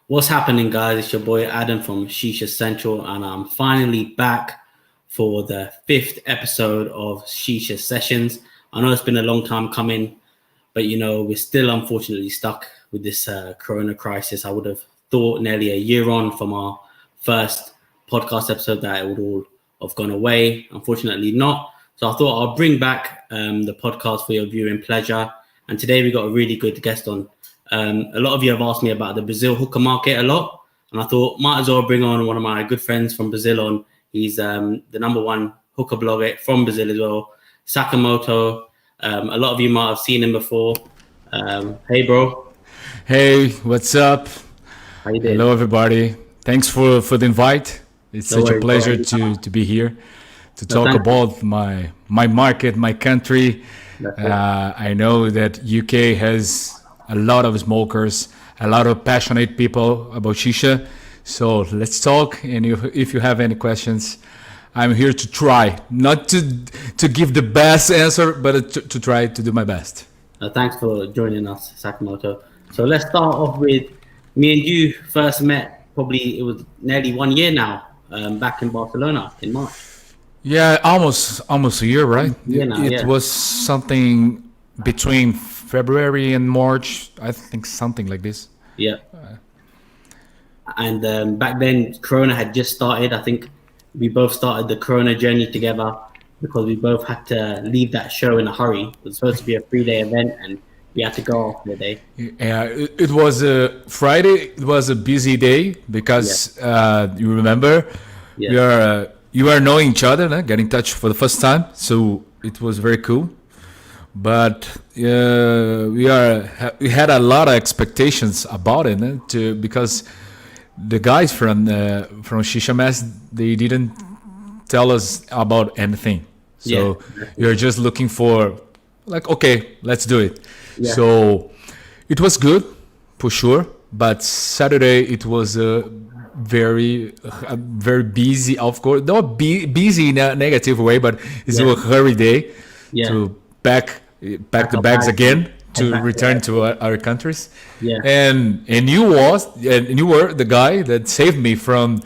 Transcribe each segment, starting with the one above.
What's happening, guys? It's your boy Adam from Shisha Central, and I'm finally back for the 5th episode of Shisha Sessions. I know it's been a long time coming, but we're still unfortunately stuck with this corona crisis. I would have thought nearly a year on from our first podcast episode that it would all have gone away. Unfortunately not. So I thought I'll bring back the podcast for your viewing pleasure. And today we got a really good guest on. A lot of you have asked me about the Brazil hookah market a lot, and I thought might as well bring on one of my good friends from Brazil on. He's the #1 hookah blogger from Brazil as well, Sakamoto. A lot of you might have seen him before. Hey, bro. Hey, what's up? How you doing? Hello, everybody. Thanks for the invite. It's such a pleasure to be here to talk about my market, my country. I know that UK has a lot of smokers, a lot of passionate people about shisha. So let's talk. And if you have any questions, I'm here to try, not to give the best answer, but to try to do my best. Thanks for joining us, Sakamoto. So let's start off with me and you first met, probably it was nearly 1 year now, back in Barcelona in March. Yeah, almost a year, right? It was something between February and March, I think, something like this. Yeah. And back then, Corona had just started. I think we both started the Corona journey together because we both had to leave that show in a hurry. It was supposed to be a 3-day event, and we had to go after the day. Yeah, it was a Friday. It was a busy day because you remember you are knowing each other, getting in touch for the first time. So it was very cool. But we had a lot of expectations about it because the guys from Shisha Mess, they didn't tell us about anything. So you're just looking for okay, let's do it. Yeah. So it was good for sure. But Saturday it was very busy, of course. Not busy in a negative way, but it's a hurry day to pack the bags again to return to our countries. Yeah. And you were the guy that saved me from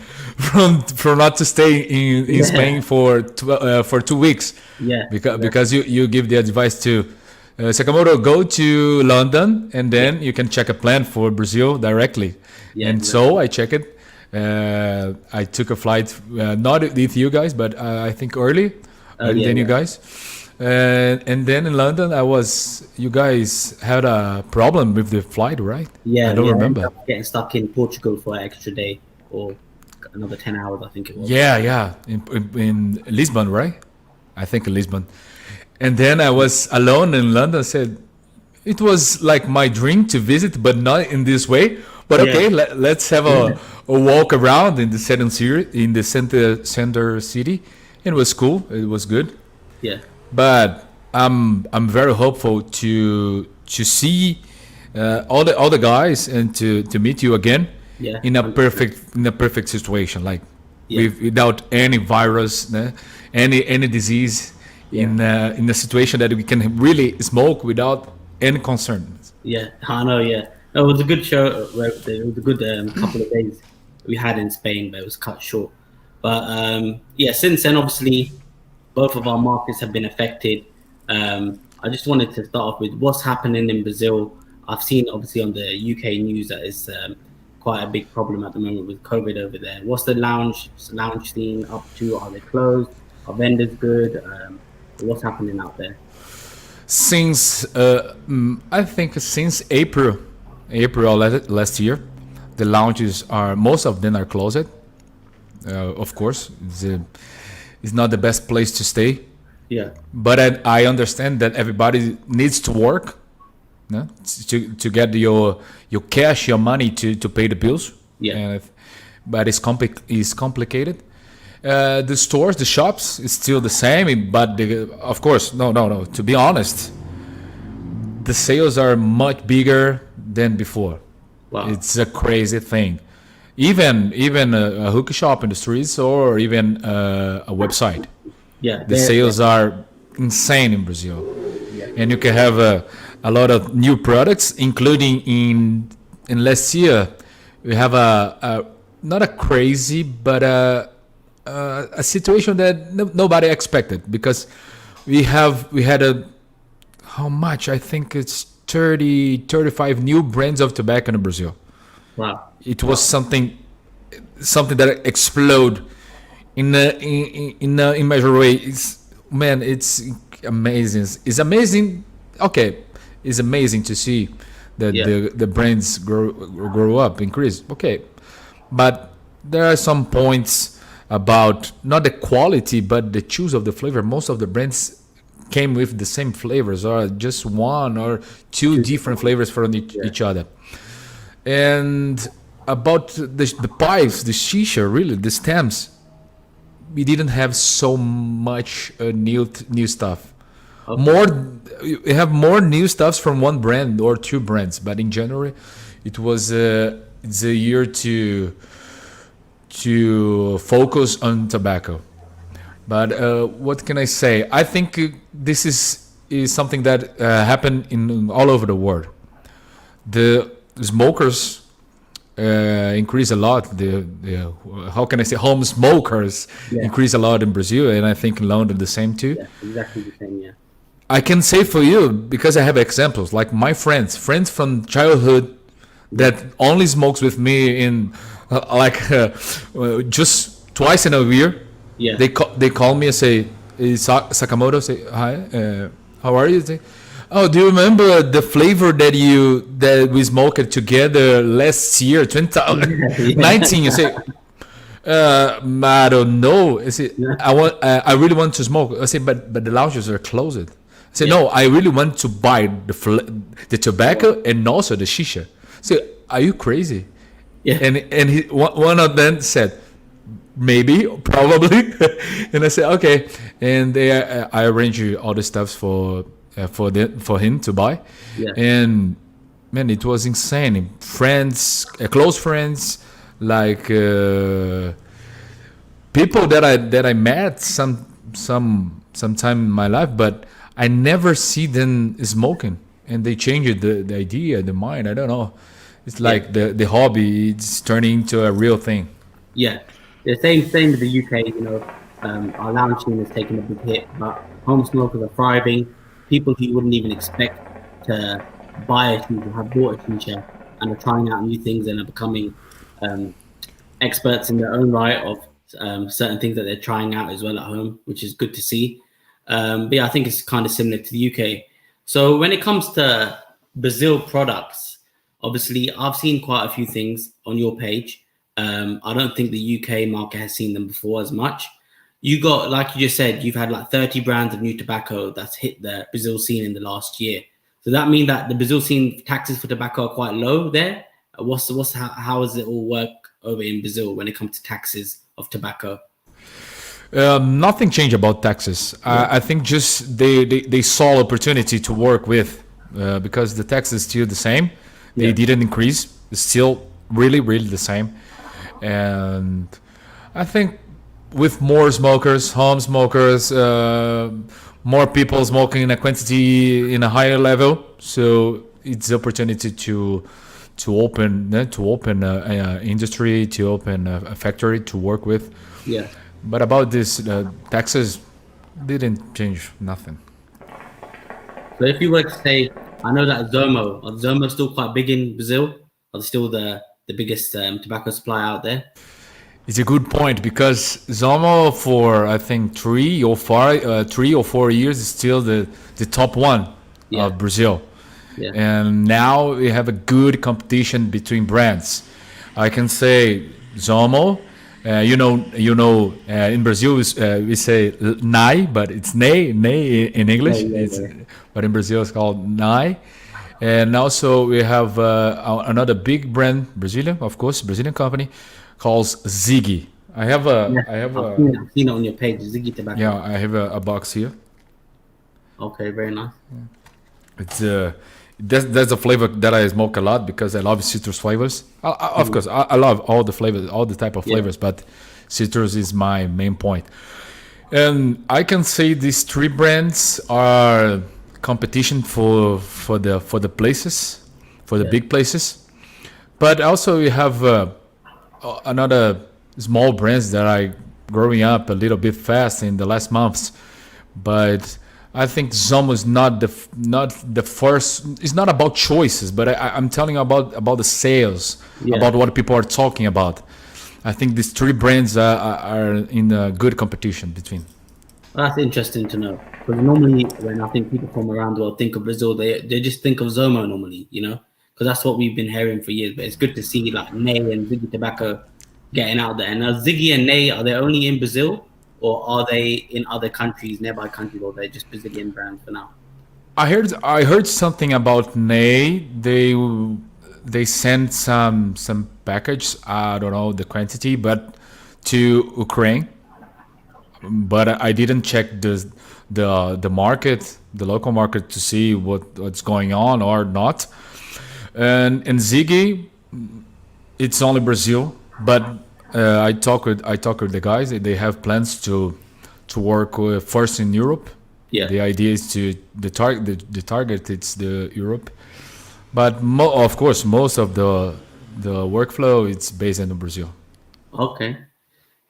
not to stay in Spain for 2 weeks. Yeah. Because you give the advice to Sakamoto, go to London and then you can check a plan for Brazil directly. Yeah, and so I checked it. I took a flight, not with you guys, but I think early than you guys. And then in London, you guys had a problem with the flight, right? Yeah, I don't remember. Getting stuck in Portugal for an extra day or another 10 hours, I think it was. Yeah. In Lisbon, right? I think in Lisbon. And then I was alone in London. I said, it was like my dream to visit, but not in this way. But okay, let's have a walk around in the center city. It was cool. It was good. Yeah. But I'm very hopeful to see all the guys and to meet you again in a perfect situation, without any virus, any disease, in a situation that we can really smoke without any concerns. Yeah, I know. Yeah, it was a good show. It was a good couple of days we had in Spain, but it was cut short. But since then, obviously, both of our markets have been affected. I just wanted to start off with what's happening in Brazil. I've seen, obviously, on the UK news that it's quite a big problem at the moment with COVID over there. What's the lounge scene up to? Are they closed? Are vendors good? What's happening out there? Since I think since April last year, the lounges most of them are closed. Of course, it's not the best place to stay. Yeah. But I understand that everybody needs to work, to get your cash, your money to pay the bills. Yeah. But it's complicated. The stores, the shops, is still the same. But of course, no. To be honest, the sales are much bigger than before. Wow. It's a crazy thing. Even a hookah shop in the streets or even a website. Yeah, the sales are insane in Brazil. Yeah. And you can have a lot of new products, including in last year, we have a not a crazy, but a situation that nobody expected, because we had a, how much, I think it's 35 new brands of tobacco in Brazil. Wow. It was something that explode in a immeasurable way. It's amazing. It's amazing. Okay, it's amazing to see that the brands grow up, increase. Okay, but there are some points about not the quality but the choose of the flavor. Most of the brands came with the same flavors, or just one or two different flavors from each other. And about the pipes, the shisha, really the stems, we didn't have so much new stuff. Okay. We have more new stuffs from one brand or two brands, but in January it was it's a year to focus on tobacco. But what can I say? I think this is something that happened in all over the world. The smokers increase a lot. The how can I say, home smokers increase a lot in Brazil, and I think in London the same too. Yeah, exactly the same. Yeah. I can say for you, because I have examples like my friends from childhood that only smokes with me in just twice in a year. Yeah. They call me and say, Sakamoto, say hi, how are you? Say, oh, do you remember the flavor that we smoked together last year, 2019? You say, I don't know. I say, I really want to smoke. I say, but the lounges are closed. I say, no, I really want to buy the tobacco and also the shisha. I say, are you crazy? Yeah. And one of them said, maybe, probably. And I said, okay. And I arranged all the stuff for him to buy. Yeah. And man, it was insane. Friends, close friends, like people that I met some time in my life, but I never see them smoking, and they changed the idea, the mind. I don't know. It's like the hobby, it's turning into a real thing. Yeah, the same with the UK. You know, our lounge scene has taken a big hit, but home smokers are thriving. People who you wouldn't even expect to buy a shisha have bought a shisha and are trying out new things and are becoming experts in their own right of certain things that they're trying out as well at home, which is good to see. But yeah, I think it's kind of similar to the UK. So when it comes to Brazil products, obviously I've seen quite a few things on your page. I don't think the UK market has seen them before as much. You got, like you just said, you've had like 30 brands of new tobacco that's hit the Brazil scene in the last year. Does that mean that the Brazil scene taxes for tobacco are quite low there? How does it all work over in Brazil when it comes to taxes of tobacco? Nothing changed about taxes. I think just they saw opportunity to work with because the tax is still the same. They didn't increase. It's still really, really the same. And I think with more smokers, home smokers, more people smoking in a quantity in a higher level, so it's the opportunity to open industry, to open a factory to work with. Yeah. But about this taxes didn't change nothing. So if you were to say, I know that Zomo still quite big in Brazil. Are they still the biggest tobacco supplier out there? It's a good point, because Zomo for I think 3 or 4 years is still the top one of Brazil. Yeah. And now we have a good competition between brands. I can say Zomo. In Brazil we say Nai, but it's Nay in English. But in Brazil it's called Nai. And also we have another big brand, Brazilian company, called Ziggy. I've seen it on your page, Ziggy Tobacco. Yeah, I have a box here. Okay, very nice. It's that's a flavor that I smoke a lot because I love citrus flavors. Of course, I love all the flavors, all the type of flavors, but citrus is my main point. And I can say these 3 brands are competition for the places, for the big places. But also you have another small brands that are growing up a little bit fast in the last months. But I think Zomo is not the first. It's not about choices, but I'm telling you about the sales, about what people are talking about. I think these three brands are in a good competition between. Well, that's interesting to know. Because normally, when I think people from around the world think of Brazil, they just think of Zomo normally, because that's what we've been hearing for years. But it's good to see like Nay and Ziggy Tobacco getting out there. And now Ziggy and Nay, are they only in Brazil, or are they in other countries, nearby countries, or they're just Brazilian brands for now? I heard something about Nay. They sent some package. I don't know the quantity, but to Ukraine. But I didn't check the market, the local market, to see what's going on or not. And Ziggy, it's only Brazil, but I talk with the guys. They have plans to work first in Europe. Yeah. The idea is to the target it's the Europe, but of course most of the workflow it's based in Brazil. Okay.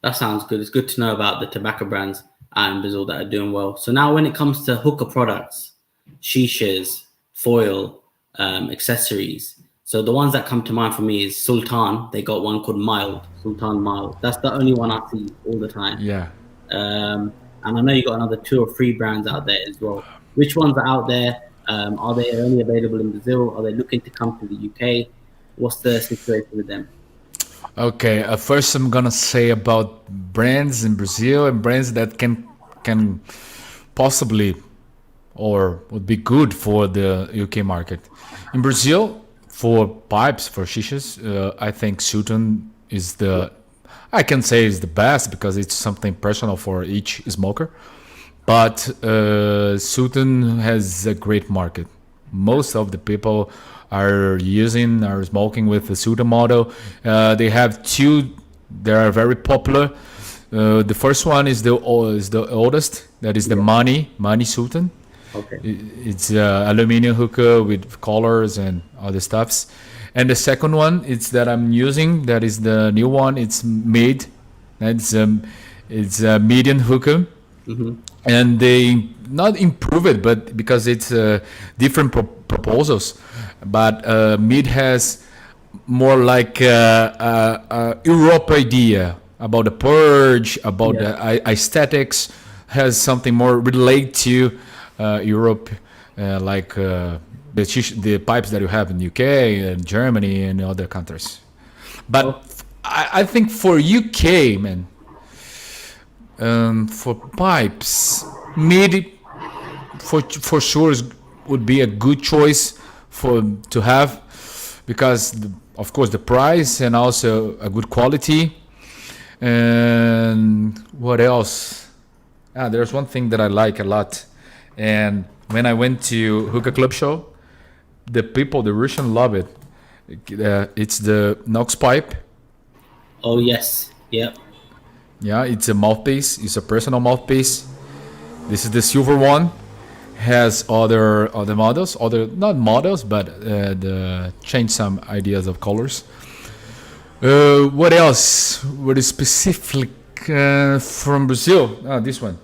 That sounds good. It's good to know about the tobacco brands out in Brazil that are doing well. So now when it comes to hookah products, shishas, foil, accessories. So the ones that come to mind for me is Sultan. They got one called Mild, Sultan Mild. That's the only one I see all the time. Yeah. And I know you got another 2 or 3 brands out there as well. Which ones are out there? Are they only available in Brazil? Are they looking to come to the UK? What's the situation with them? Okay. First, I'm gonna say about brands in Brazil and brands that can possibly or would be good for the UK market. In Brazil, for pipes for shishas, I think Sultan is I can say is the best because it's something personal for each smoker. But Sultan has a great market. Most of the people are smoking with the Sultan model. They have two that are very popular. The first one is the oldest. That is the Money Sultan. Okay. It's aluminum hookah with collars and other stuffs. And the second one, it's that I'm using. That is the new one. It's mid. It's a medium hookah. Mm-hmm. And they not improve it, but because it's different proposals. But mid has more like a Europe idea about the purge, about the aesthetics. Has something more related to Europe, like the pipes that you have in UK and Germany and other countries. But I think for UK, man, for pipes, mid for sure would be a good choice to have because of course the price and also a good quality. And what else? There's one thing that I like a lot, and when I went to Hookah Club show, the Russian love it. It's the Knox Pipe. Oh yes, yeah. Yeah, it's a mouthpiece. It's a personal mouthpiece. This is the silver one. Has other models, not models, but change some ideas of colors. What else? What is specific from Brazil? This one.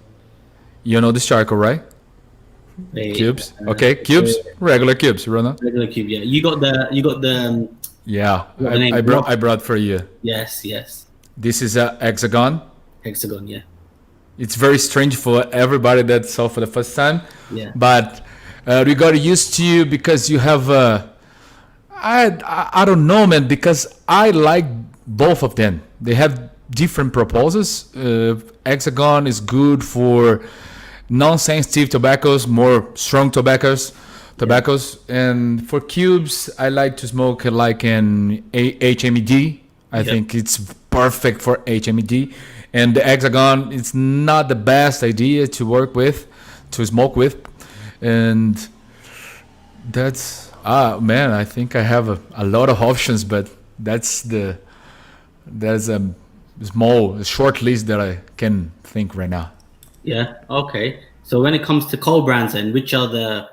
You know this charcoal, right? Cubes. Okay, cubes. Regular cubes, Rona. Regular cube. Yeah, you got the. Yeah, I brought for you. Yes. This is a hexagon. Hexagon, yeah. It's very strange for everybody that saw for the first time. Yeah. But we got used to you because you have. I don't know, man. Because I like both of them. They have different proposals. Hexagon is good for non-sensitive tobaccos, more strong tobaccos. And for cubes, I like to smoke like an HMED. I think it's perfect for HMED. And the hexagon, it's not the best idea to smoke with. And that's, man, I think I have a lot of options, but there's a short list that I can think right now. Yeah, okay. So when it comes to cold brands, then which are the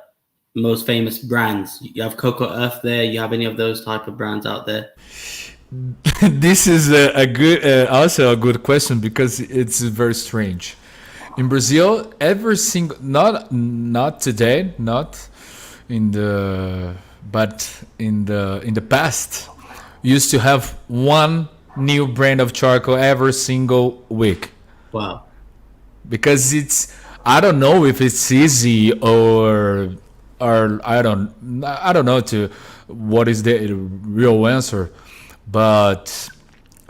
most famous brands? You have Cocoa Earth there. You have any of those type of brands out there? This is a good, also a good question because it's very strange. In Brazil, every single not today, not in the but in the past, used to have one new brand of charcoal every single week. Wow. Because I don't know if it's easy or I don't know to what is the real answer, but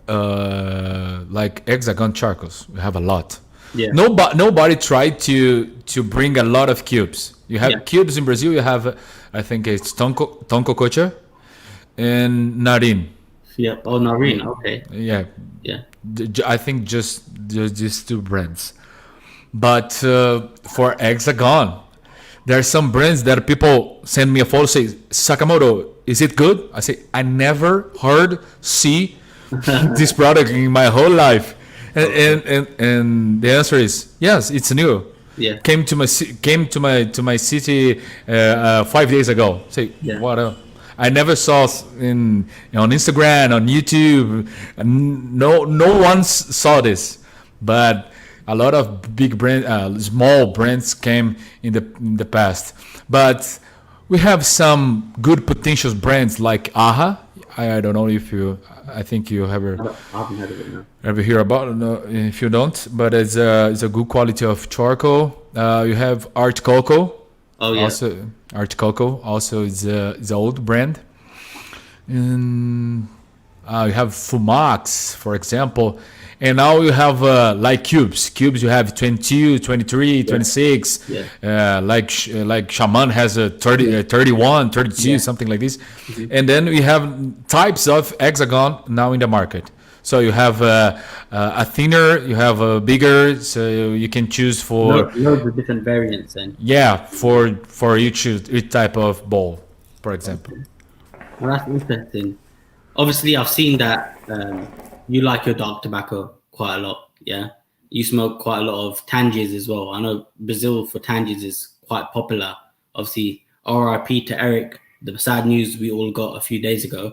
like hexagon charcoals, we have a lot. Yeah. Nobody tried to bring a lot of cubes. You have cubes in Brazil. You have, I think it's Tonko Cocha and Narin. Yeah. Oh, Narin. Okay. Yeah. Yeah. I think just these two brands. But for hexagon, there are some brands that people send me a photo, say, Sakamoto, is it good? I say, I never see this product in my whole life. And the answer is yes, it's new. Yeah. Came to my city 5 days ago. Say, what? I never saw on Instagram, on YouTube. No one saw this, but a lot of big small brands came in the past. But we have some good potential brands like AHA. I don't know if you. I think you have ever hear about it. No, if you don't, but it's a good quality of charcoal. You have Art Coco. Oh yeah. Also, Art Coco also is an old brand. And you have Fumax, for example. And now you have like cubes. Cubes you have 22, 23, 26. Yeah. Like Shaman has a 30, 31, 32, something like this. Mm-hmm. And then we have types of hexagon now in the market. So you have a thinner, you have a bigger, so you can choose for loads of different variants then. Yeah, for each type of bowl, for example. Okay. Well, that's interesting. Obviously, I've seen that you like your dark tobacco quite a lot. Yeah, you smoke quite a lot of tangiers as well. I know Brazil for tangiers is quite popular. Obviously, RIP to Eric. The sad news we all got a few days ago.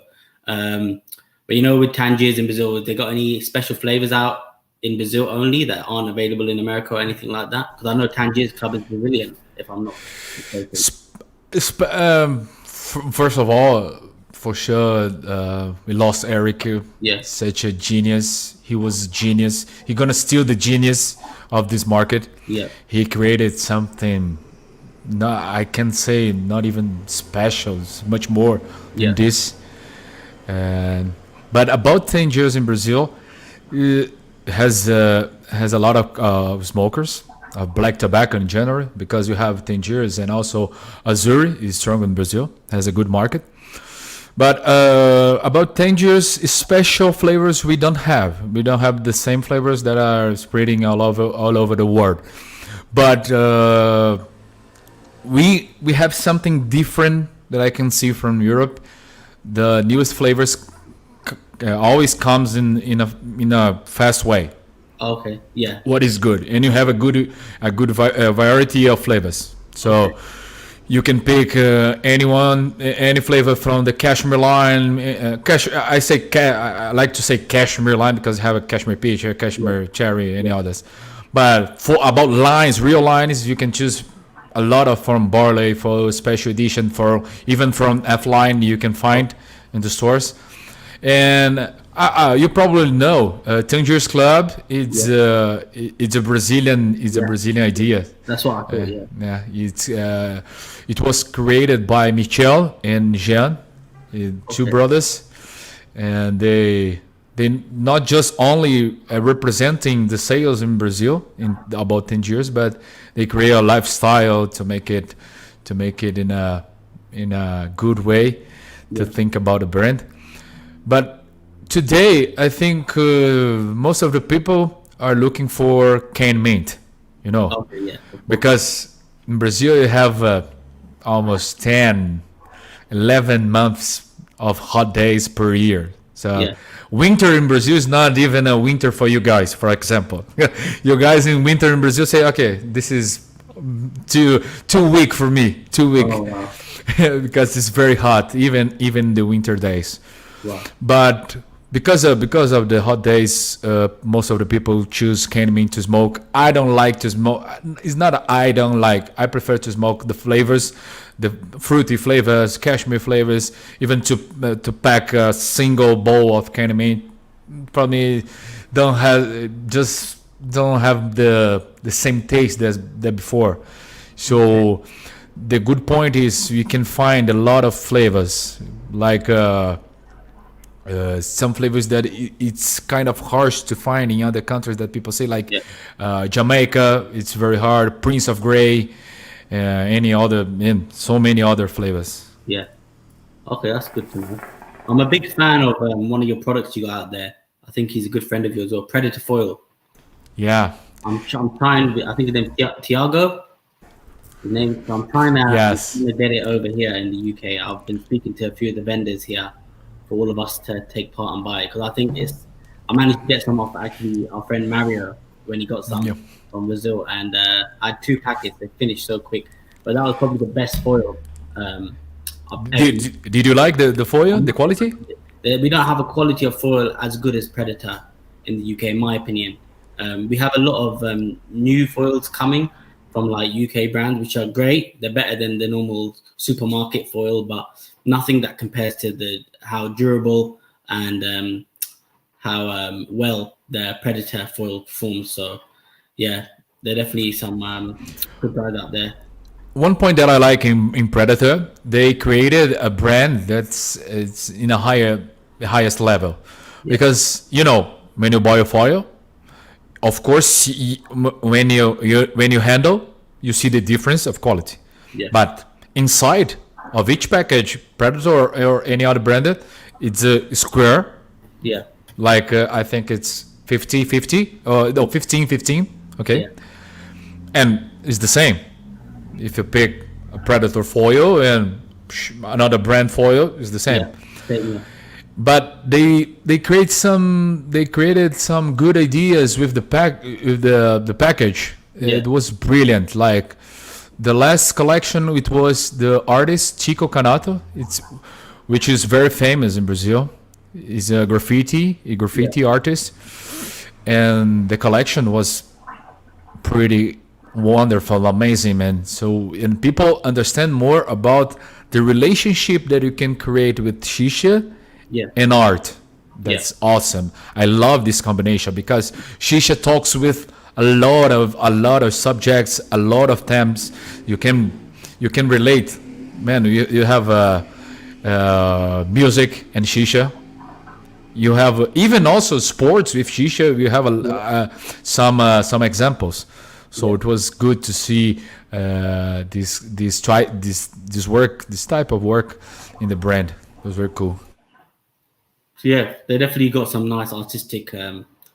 But with tangiers in Brazil, they got any special flavors out in Brazil only that aren't available in America or anything like that? Because I know tangiers club is Brazilian, if I'm not mistaken. First of all, for sure, we lost Eric. Yeah. Such a genius. He was a genius. He's gonna steal the genius of this market. Yeah. He created something. No, I can say not even special. It's much more than this. But about 10 years in Brazil, has a lot of smokers of black tobacco in general, because you have 10 years, and also Azuri is strong in Brazil, has a good market. But about 10 years, special flavors we don't have. We don't have the same flavors that are spreading all over the world. But we have something different that I can see from Europe. The newest flavors always comes in a fast way. Okay. Yeah. What is good, and you have a good variety of flavors. So you can pick any flavor from the cashmere line. I like to say cashmere line because you have a cashmere peach, a cashmere cherry, any others. But for about lines, real lines, you can choose a lot of from barley for special edition, for even from F line you can find in the stores. And you probably know Tangiers Club. It's a Brazilian idea. That's what I thought. Yeah. It was created by Michel and Jean, two brothers, and they not just only representing the sales in Brazil in about 10 years, but they create a lifestyle to make it in a good way to think about a brand. But today, I think most of the people are looking for canned mint, because in Brazil you have almost 10, 11 months of hot days per year. So winter in Brazil is not even a winter for you guys, for example. You guys in winter in Brazil say, okay, this is too weak for me. Too weak. Oh, wow. Because it's very hot, even the winter days. Wow. But because of the hot days, most of the people choose candy mint to smoke. I don't like to smoke. It's not I don't like. I prefer to smoke the flavors, the fruity flavors, cashmere flavors. Even to pack a single bowl of candy mint, probably don't have the same taste as the before. So the good point is you can find a lot of flavors, like some flavors that it's kind of harsh to find in other countries that people say, like Jamaica, it's very hard. Prince of Grey, any other, and so many other flavors. Yeah. Okay, that's good to know. I'm a big fan of one of your products you got out there. I think he's a good friend of yours, or Predator Foil. Yeah. I'm trying. I think his name's Tiago. His name. So I'm trying to get it over here in the UK. I've been speaking to a few of the vendors here for all of us to take part and buy it, because I think I managed to get some off actually our friend Mario when he got some from Brazil, and I had 2 packets. They finished so quick, but that was probably the best foil. Did you like the foil, the quality? We don't have a quality of foil as good as Predator in the UK, in my opinion. We have a lot of new foils coming from like UK brands, which are great. They're better than the normal supermarket foil, but nothing that compares to how durable and how well the Predator foil performs. So yeah, there are definitely some good guys out there. One point that I like in Predator, they created a brand it's in the highest level, because when you buy a foil, of course when you handle, you see the difference of quality. But inside of each package, Predator or any other branded, it's a square. Like I think it's 50-50 or no 15-15. Okay. And it's the same. If you pick a Predator foil and another brand foil, it's the same. But they created some good ideas with the package. It was brilliant. Like the last collection, it was the artist Chico Canato, which is very famous in Brazil. He's a graffiti artist, and the collection was pretty wonderful, amazing, man. So, and people understand more about the relationship that you can create with shisha and art. That's awesome. I love this combination, because shisha talks with a lot of subjects, a lot of themes. You can relate, man. You have music and shisha. You have even also sports with shisha. You have some examples. So it was good to see this type of work in the brand. It was very cool. So yeah, they definitely got some nice artistic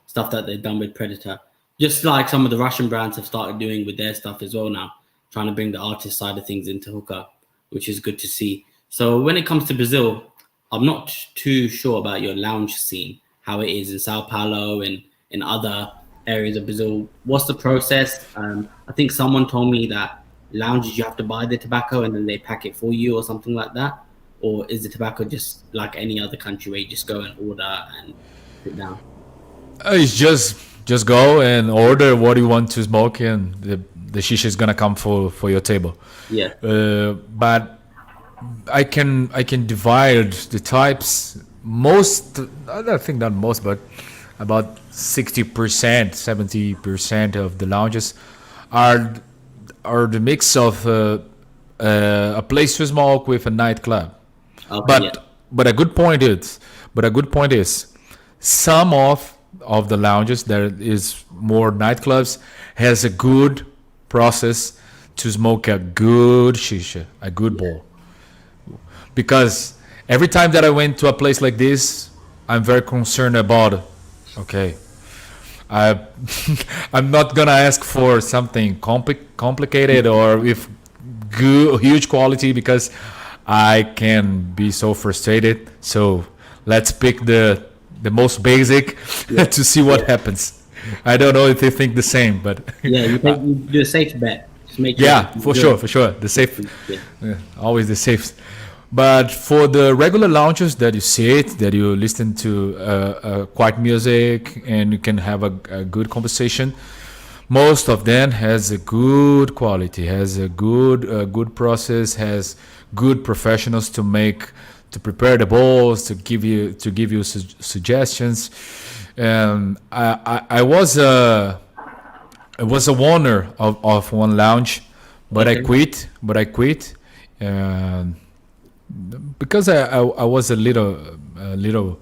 stuff that they've done with Predator. Just like some of the Russian brands have started doing with their stuff as well now, trying to bring the artist side of things into hookah, which is good to see. So when it comes to Brazil, I'm not too sure about your lounge scene, how it is in Sao Paulo and in other areas of Brazil. What's the process? I think someone told me that lounges, you have to buy the tobacco and then they pack it for you or something like that. Or is the tobacco just like any other country where you just go and order and sit down? It's just go and order what you want to smoke, and the shisha is gonna come for your table. But I can divide the types. Most, I don't think not most, but about 60%, 70% of the lounges are the mix of a place to smoke with a nightclub. But a good point is some of the lounges, there is more nightclubs, has a good process to smoke a good shisha, a good bowl. Because every time that I went to a place like this, I'm very concerned about, okay, I'm not gonna ask for something complicated or with huge quality, because I can be so frustrated. So let's pick the most basic to see what happens. I don't know if they think the same, but you do a safe bet. to make sure. for sure. The safe, Yeah. always the safest. But for the regular lounges that you sit, that you listen to quiet music and you can have a good conversation, most of them has a good quality, has a good process, has good professionals to prepare the bowls, to give you suggestions. And I was a owner of one lounge, but I quit. Because I was a little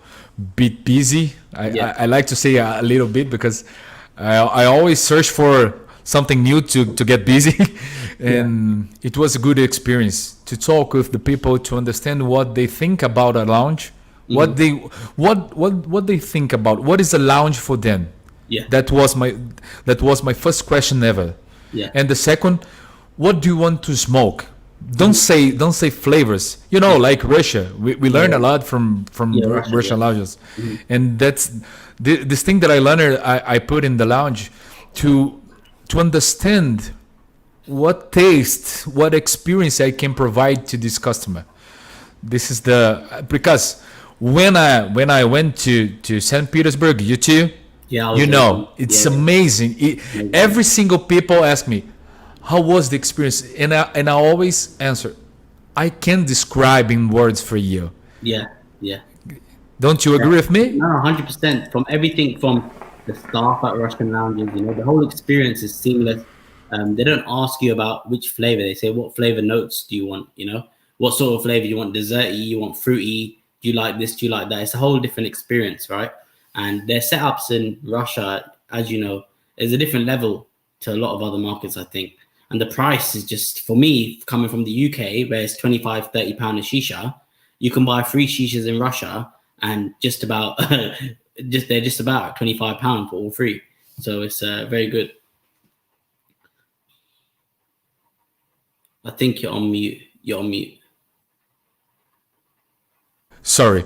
bit busy. I like to say a little bit because I always search for something new to get busy. And it was a good experience to talk with the people, to understand what they think about a lounge, what they think about what is a lounge for them. That was my first question ever. And the second, what do you want to smoke? Don't say flavors. Like Russia, we learned a lot from Russian lounges. And that's this thing that I learned. I put in the lounge to understand what taste, what experience I can provide to this customer. This is because when I went to St. Petersburg, you too, it's amazing. Every single people ask me, how was the experience? And I always answer, I can't describe in words for you. Don't you agree with me? No, 100%. From everything, from the staff at Russian lounges, the whole experience is seamless. They don't ask you about which flavor. They say, what flavor notes do you want? What sort of flavor you want? Desserty? You want fruity? Do you like this? Do you like that? It's a whole different experience, right? And their setups in Russia, as you know, is a different level to a lot of other markets, I think. And the price is just, for me, coming from the UK, where it's 25, 30 pound a shisha, you can buy 3 shishas in Russia and just about, they're just about 25 pound for all 3. So it's very good. I think you're on mute. Sorry.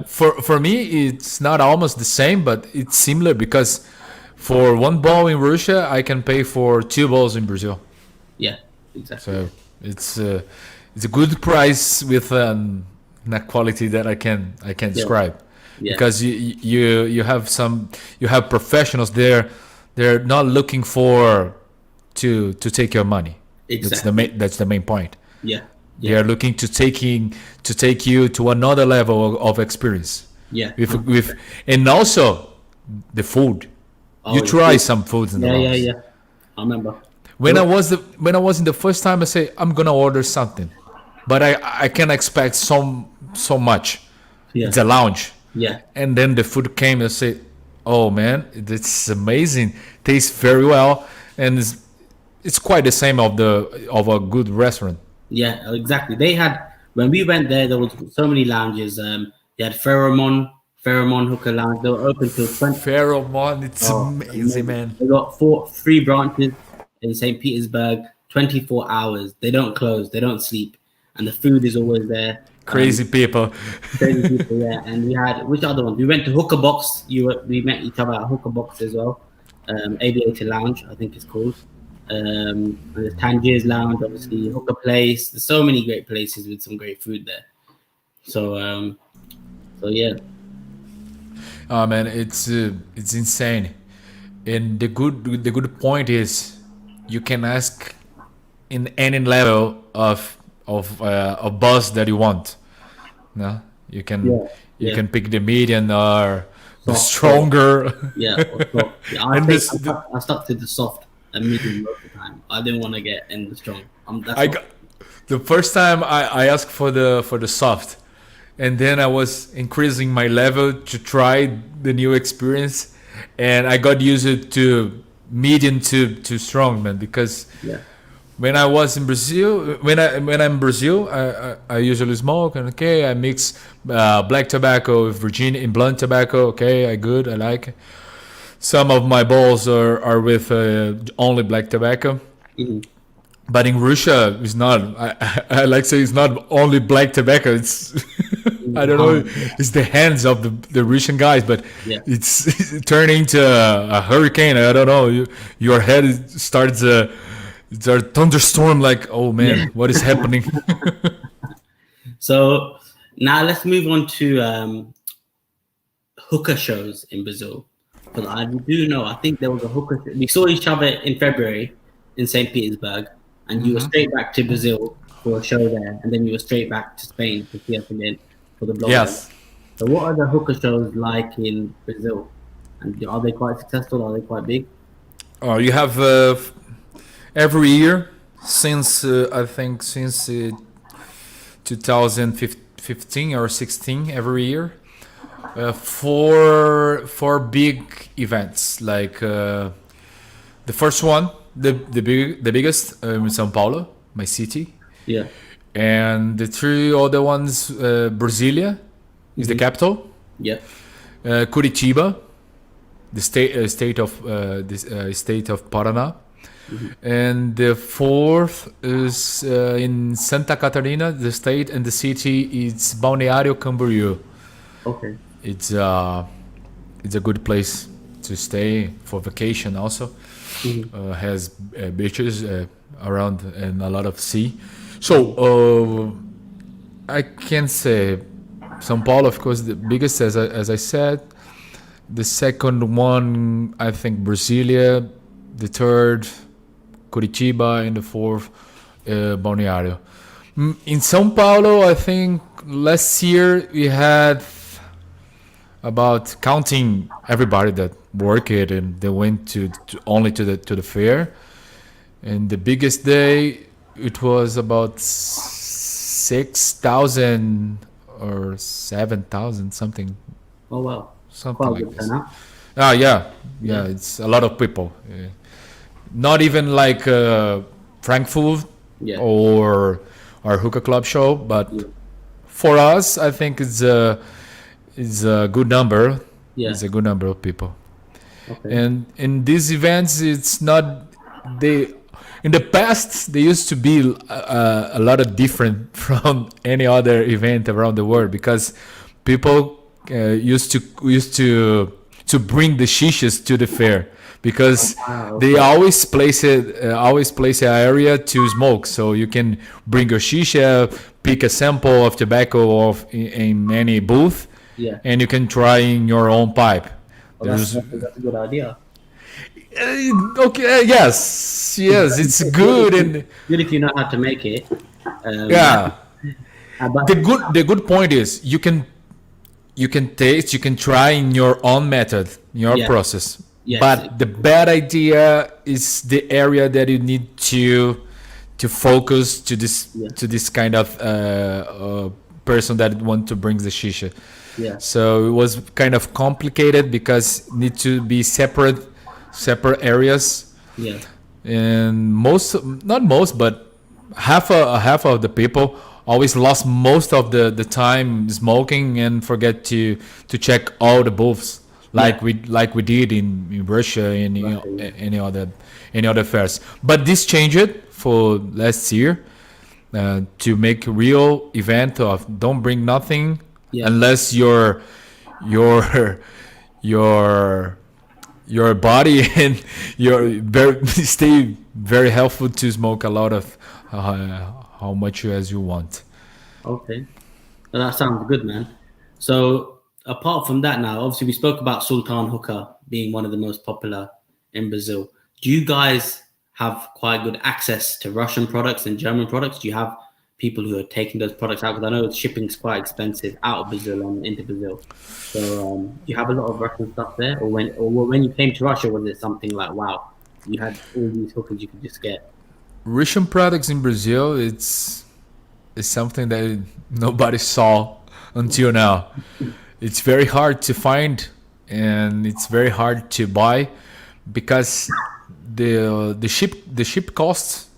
For me, it's not almost the same, but it's similar because for one bowl in Russia, I can pay for 2 bowls in Brazil. Yeah, exactly. So it's a good price with a quality that I can describe. Because you have professionals there. They're not looking for to take your money. Exactly. That's the main point. They are looking to take you to another level of experience. With and also the food. You try some foods in the house. Yeah. I remember. When I was in the first time, I say I'm gonna order something, but I can't expect so much. It's a lounge. And then the food came. I say, oh man, it's amazing. Tastes very well, and it's quite the same of a good restaurant. Yeah, exactly. They had, when we went there was so many lounges. They had Pheromone Hookah Lounge. They were open till 20. Pheromone, it's amazing, man. They got 3 branches in St. Petersburg, 24 hours. They don't close. They don't sleep. And the food is always there. Crazy people, yeah. And we had, which other ones? We went to Hookah Box. We met each other at Hookah Box as well. Aviator Lounge, I think it's called. And there's Tangier's Lounge, obviously, Hookah Place. There's so many great places with some great food there. So yeah. Oh man, it's insane. And the good point is, you can ask in any level of buzz that you want. No, you can pick the medium or the stronger. I stuck to the soft and medium most of the time. I didn't want to get in the strong. The first time I asked for the soft, and then I was increasing my level to try the new experience, and I got used to medium to strong, man. Because when I was in Brazil, when I'm in Brazil, I usually smoke, and I mix black tobacco with Virginia and blunt tobacco. I like it. Some of my bowls are with only black tobacco. But in Russia, it's not. I like to say it's not only black tobacco. It's I don't know. It's the hands of the Russian guys, but it's turning into a hurricane. I don't know. Your head starts it's a thunderstorm. Like, oh man, what is happening? So now let's move on to hookah shows in Brazil. Because I do know, I think there was a hookah show. We saw each other in February in St. Petersburg, and you were straight back to Brazil for a show there, and then you were straight back to Spain to see us again for the blog. Yes. So what are the hookah shows like in Brazil? And are they quite successful? Are they quite big? Oh, you have every year since I think since 2015 or 16, every year, four big events. Like the first one, the biggest in São Paulo, my city. Yeah. And the three other ones, Brasilia is the capital. Yeah. Curitiba, the state of Paraná. And the fourth is in Santa Catarina, the state, and the city is Balneário Camboriú. Okay. It's a good place to stay for vacation also. Has beaches around and a lot of sea. So I can say São Paulo, of course, the biggest, as I said. The second one, I think Brasilia. The third, Curitiba, and the fourth, Balneário. In São Paulo, I think last year we had, about counting everybody that worked and they went to only to the fair, and the biggest day it was about 6,000 or 7,000 something. Oh wow. Something like this. Yeah. It's a lot of people. Not even like Frankfurt or our hookah club show, but for us, I think it's a good number. Yeah. It's a good number of people. Okay. And in these events, it's not they. In the past, they used to be a lot of different from any other event around the world, because people used to bring the shishas to the fair, because they always place an area to smoke, so you can bring your shisha, pick a sample of tobacco in any booth, and you can try in your own pipe. That's a good idea. Okay. Yes, it's good and good if you know how to make it. The good point is you can taste, you can try in your own method, in your process. Yes. But the bad idea is the area that you need to focus to this kind of person that want to bring the shisha. Yeah. So it was kind of complicated because it need to be separate areas. Yeah. And not most, but half of the people always lost most of the time smoking and forget to check all the booths like we did in Russia and any other fairs. But this changed for last year to make a real event of don't bring nothing unless your body and stay very helpful to smoke a lot of how much as you want. Okay, well, that sounds good, man. So apart from that, now obviously we spoke about Sultan Hookah being one of the most popular in Brazil. Do you guys have quite good access to Russian products and German products? Do you have people who are taking those products out? Because I know shipping's quite expensive out of Brazil and into Brazil. So do you have a lot of Russian stuff there? Or when you came to Russia, was it something like, wow, you had all these hookahs you could just get? Russian products in Brazil, it's something that nobody saw until now. It's very hard to find and it's very hard to buy because the ship costs,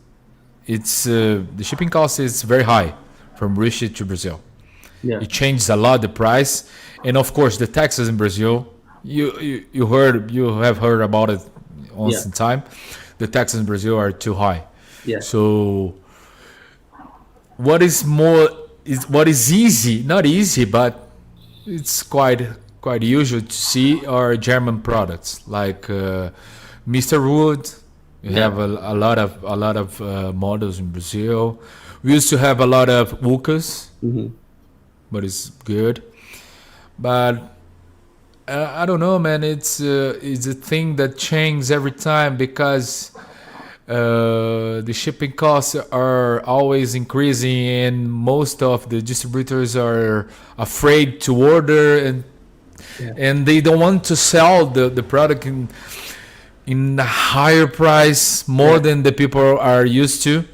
the shipping cost is very high from Russia to Brazil. Yeah. It changes a lot the price, and of course the taxes in Brazil. You have heard about it once in time. The taxes in Brazil are too high. Yeah. So what is easy, not easy, but it's quite usual to see are German products like Mr. Wood, We have a lot of models in Brazil. We used to have a lot of hookahs, but it's good. But I don't know, man. It's a thing that changes every time because the shipping costs are always increasing, and most of the distributors are afraid to order, and they don't want to sell the product in a higher price more than the people are used to.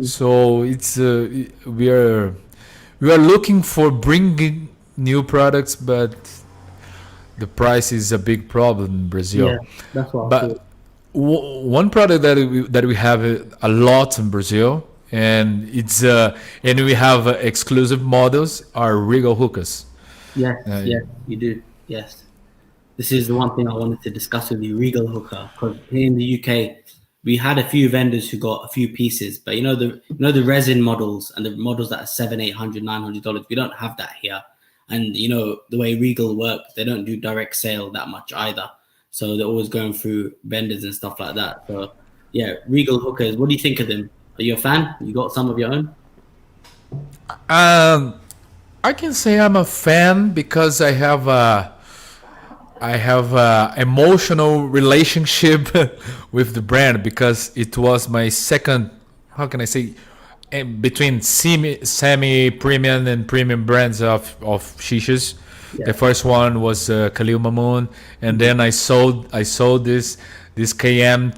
So it's we are looking for bringing new products, but the price is a big problem in Brazil. Yeah, that's what I But thought. one product that we have a lot in Brazil, and it's and we have exclusive models are Regal hookahs. Yes, Uh, yes, you do. Yes. This is the one thing I wanted to discuss with you, Regal Hookah, because here in the UK, we had a few vendors who got a few pieces, but the resin models and the models that are $700, $800, $900. We don't have that here, and the way Regal work, they don't do direct sale that much either. So they're always going through vendors and stuff like that. So yeah, Regal Hookahs. What do you think of them? Are you a fan? You got some of your own? um, I can say I'm a fan because I have a emotional relationship with the brand because it was my second. How can I say? Between semi premium and premium brands of shishas. Yeah. The first one was Khalil Mamoon, and then I sold this KM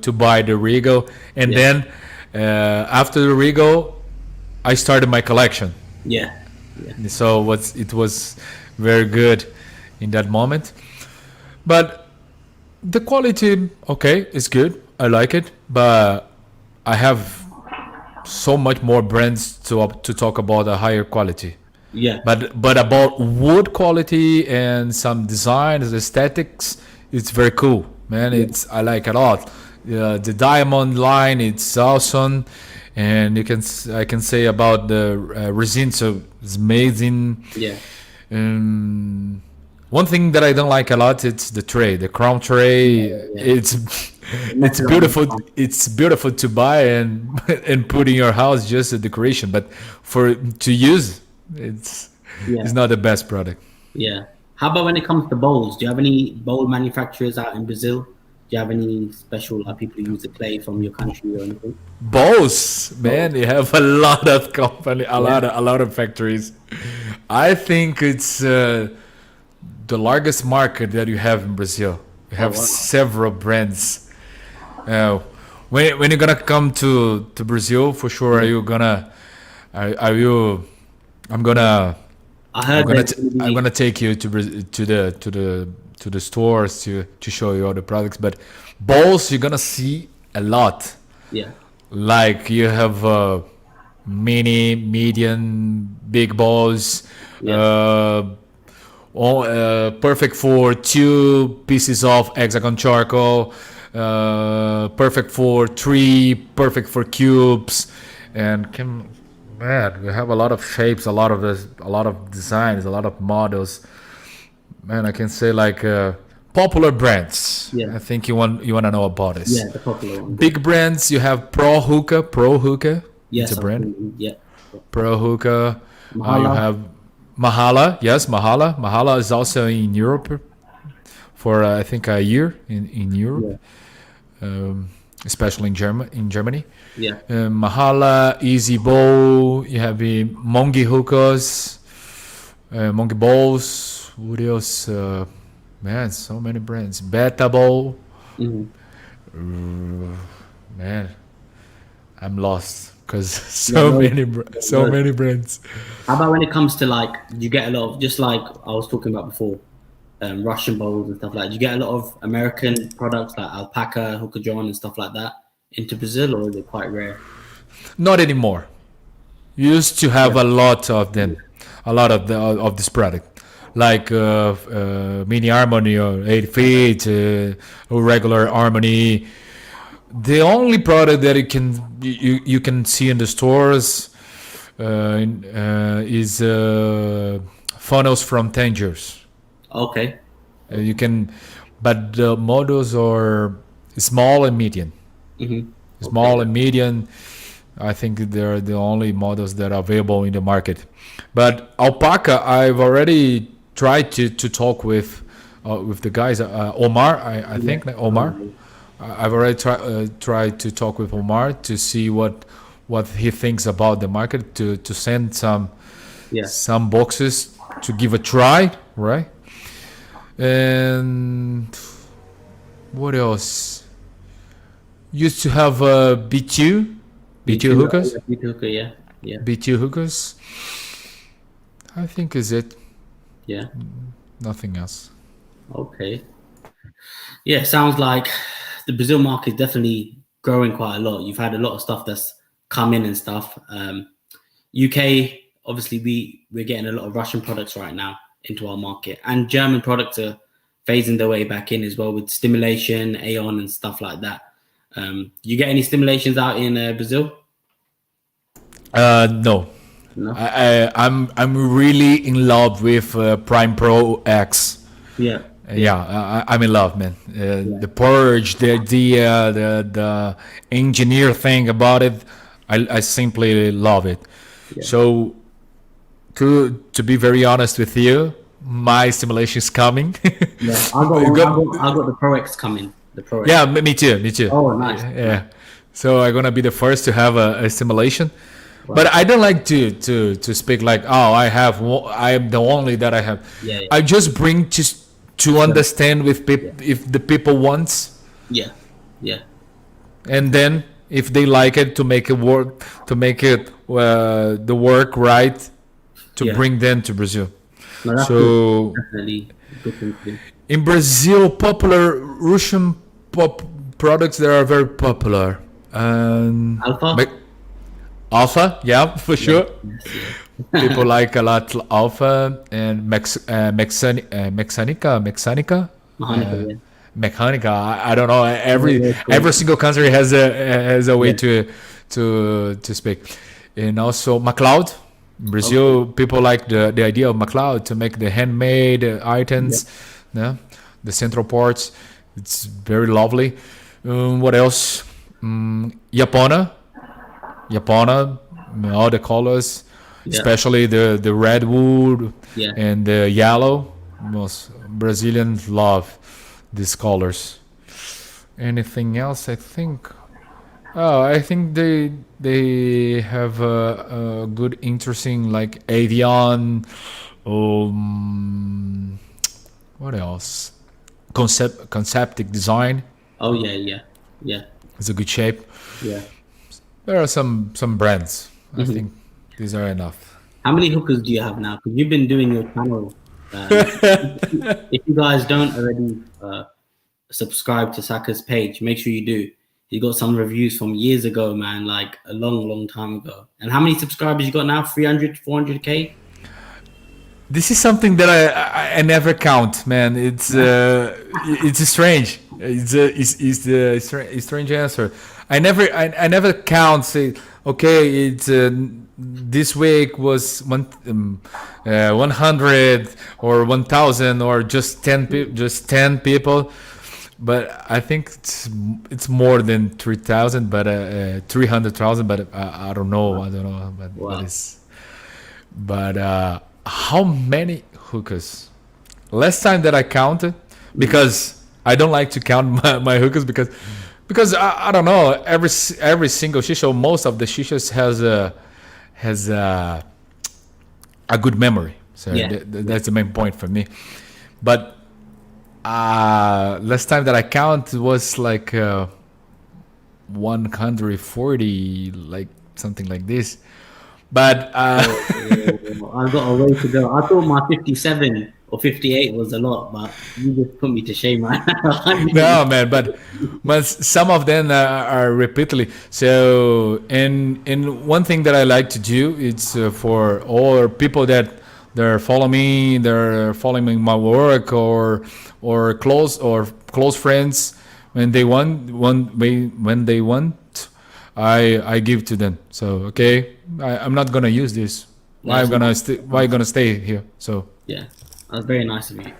to buy the Regal, and then after the Regal, I started my collection. Yeah. Yeah. So it was very good in that moment, but the quality, okay, it's good. I like it, but I have so much more brands to talk about a higher quality. Yeah. But about wood quality and some designs, aesthetics, it's very cool, man. I like it a lot. The diamond line, it's awesome, and I can say about the resin, so it's amazing. Yeah. One thing that I don't like a lot, it's the tray, the crown tray. It's beautiful. It's beautiful to buy and put in your house, just a decoration. But to use, it's not the best product. Yeah. How about when it comes to bowls? Do you have any bowl manufacturers out in Brazil? Do you have any special people who use the clay from your country or anything? Bowls, man, you have a lot of company, a lot of factories. I think it's the largest market that you have in Brazil. You have several brands. When you're gonna come to Brazil, for sure, are you gonna? Are you? I'm gonna. I heard I'm gonna take you to the stores to show you all the products. But bowls, you're gonna see a lot. Yeah. Like you have mini, medium, big bowls. Yeah. Perfect for 2 pieces of hexagon charcoal. Perfect for 3. Perfect for cubes. And man, we have a lot of shapes, a lot of designs, a lot of models. Man, I can say like popular brands. Yeah. I think you want to know about this. Yeah, the popular one. Big brands, you have Pro Hookah. Yes, it's a brand. Yeah. Pro Hookah. You have Mahala. Yes, Mahala. Mahala is also in Europe for I think a year in Europe, especially in Germany. Yeah. Mahala, Easy Bowl. You have the Mongi hookahs, Mongi bowls. What else? Man, so many brands. Beta Bowl. Man, I'm lost because many brands. How about when it comes to you get a lot of, just like I was talking about before, Russian bowls and stuff like that. Do you get a lot of American products like Alpaca, Hookah John and stuff like that into Brazil, or is it quite rare? Not anymore. Used to have a lot of them, a lot of this product, like Mini Harmony or 8 feet, or regular Harmony. The only product that you can see in the stores is funnels from Tangers. Okay. You can, but the models are small and medium. Small and medium, I think they're the only models that are available in the market. But alpaca, I've already tried to talk with the guys. Omar, I think Omar. I've already tried to talk with Omar to see what he thinks about the market, to send some boxes to give a try, right? And what else? Used to have B2 hookahs. B2 hookah, yeah. B2 hookahs. I think is it. Yeah. Nothing else. Okay. Yeah, sounds like the Brazil market is definitely growing quite a lot. You've had a lot of stuff that's come in and stuff. UK, obviously, we're getting a lot of Russian products right now into our market, and German products are phasing their way back in as well with stimulation, Aeon, and stuff like that. You get any stimulations out in Brazil? No. I'm really in love with Prime Pro X. Yeah. I'm in love, man. The purge, the idea, the engineer thing about it, I simply love it. Yeah. So, to be very honest with you, my stimulation is coming. Yeah, I got the Pro X coming. The Pro X. Yeah, me too. Oh, nice. Yeah. So I'm gonna be the first to have a stimulation. Wow. But I don't like to speak like, oh, I am the only that I have. Yeah. I just bring to understand with people if the people wants. Yeah. And then if they like it, to make it work, to make it the work right, to bring them to Brazil. No, that's so definitely good thing to do. In Brazil, popular Russian products that are very popular. Alpha, yeah, for sure. Yes. People like a lot Alpha and Mechanica. Mechanica. I don't know. Every single country has a way to speak. And also MacLeod. In Brazil, people like the idea of MacLeod to make the handmade items. Yeah. The central parts. It's very lovely. What else? Yapona, all the colors, especially the red wood and the yellow. Most Brazilians love these colors. Anything else? I think they have a good, interesting like Avion. What else? Conceptic design. Oh yeah. It's a good shape. Yeah. There are some brands. I think these are enough. How many hookahs do you have now? Because you've been doing your channel. If you guys don't already subscribe to Saka's page, make sure you do. He got some reviews from years ago, man, like a long time ago. And how many subscribers you got now? 300, 400K? This is something that I never count, man. It's strange. It's a strange answer. I never count. Say, okay, it's this week was 100 or 1,000 or just 10 people. But I think it's more than 3,000, but 300,000. But I don't know. But how many hookahs? Last time that I counted, because I don't like to count my hookahs because I don't know, every single shisha, most of the shishas has a good memory. So that's the main point for me. But last time that I count was like 140, like something like this. But I've got a way to go. I thought my 57 or 58 was a lot, but you just put me to shame right now. No, man, but some of them are repeatedly. So, and one thing that I like to do is for all people that they're following me, they're following my work, or close friends, when they want, I give to them. So okay, I'm not gonna use this. Why I'm gonna stay here? So yeah, that's very nice of you.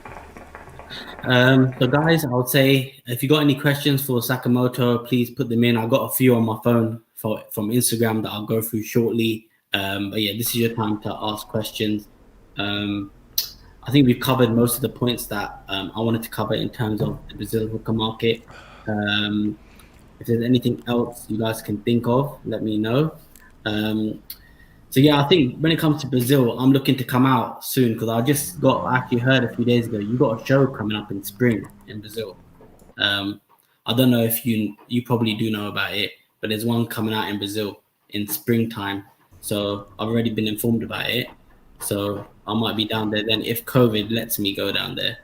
So guys, I would say if you got any questions for Sakamoto, please put them in. I got a few on my phone from Instagram that I'll go through shortly. But yeah, this is your time to ask questions. I think we've covered most of the points that I wanted to cover in terms of the Brazil hookah market. If there's anything else you guys can think of, let me know. So yeah, I think when it comes to Brazil, I'm looking to come out soon because I actually heard a few days ago you got a show coming up in spring in Brazil. I don't know if you probably do know about it, but there's one coming out in Brazil in springtime. So I've already been informed about it. So I might be down there then if COVID lets me go down there.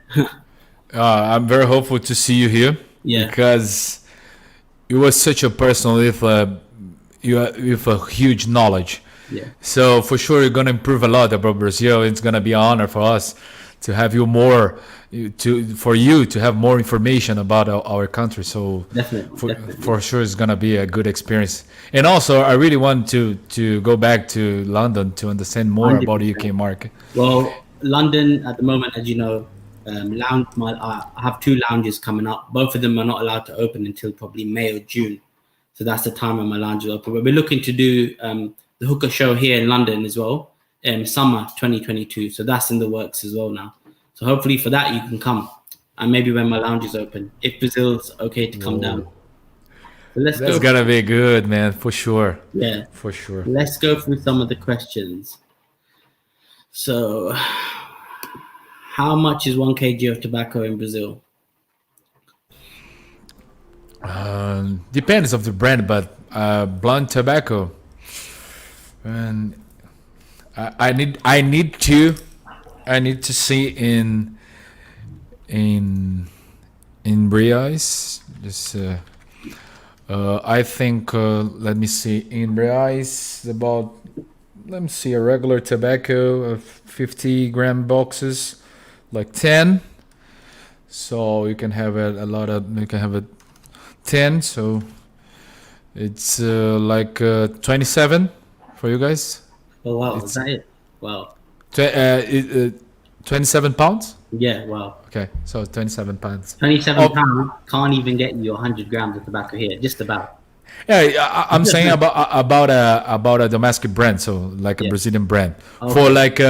I'm very hopeful to see you here because you were such a person with a huge knowledge. Yeah. So for sure you're gonna improve a lot about Brazil. It's gonna be an honor for us to have you for you to have more information about our country. So definitely. For sure it's gonna be a good experience. And also I really want to go back to London to understand more 100%. About the UK market. Well, London at the moment, as you know, I have 2 lounges coming up. Both of them are not allowed to open until probably May or June. So that's the time when my lounge is open. But we're looking to do the hookah show here in London as well, summer 2022. So that's in the works as well now. So hopefully for that you can come, and maybe when my lounge is open, if Brazil's okay to come down. So that's gonna be good, man, for sure. Yeah, for sure. Let's go through some of the questions. So, how much is 1 kg of tobacco in Brazil? Depends of the brand, but blunt tobacco. And I need to see in reais. Just I think let me see in reais about. Let me see a regular tobacco of 50-gram boxes, like 10. So you can have you can have a 10. So it's like 27 for you guys. Oh wow, is that it? Wow. 27 pounds? Yeah, wow. Okay, so 27 pounds. 27 pounds can't even get you 100 grams of tobacco here, just about. Yeah, I'm saying about a domestic brand, so like a Brazilian brand. Okay. For like,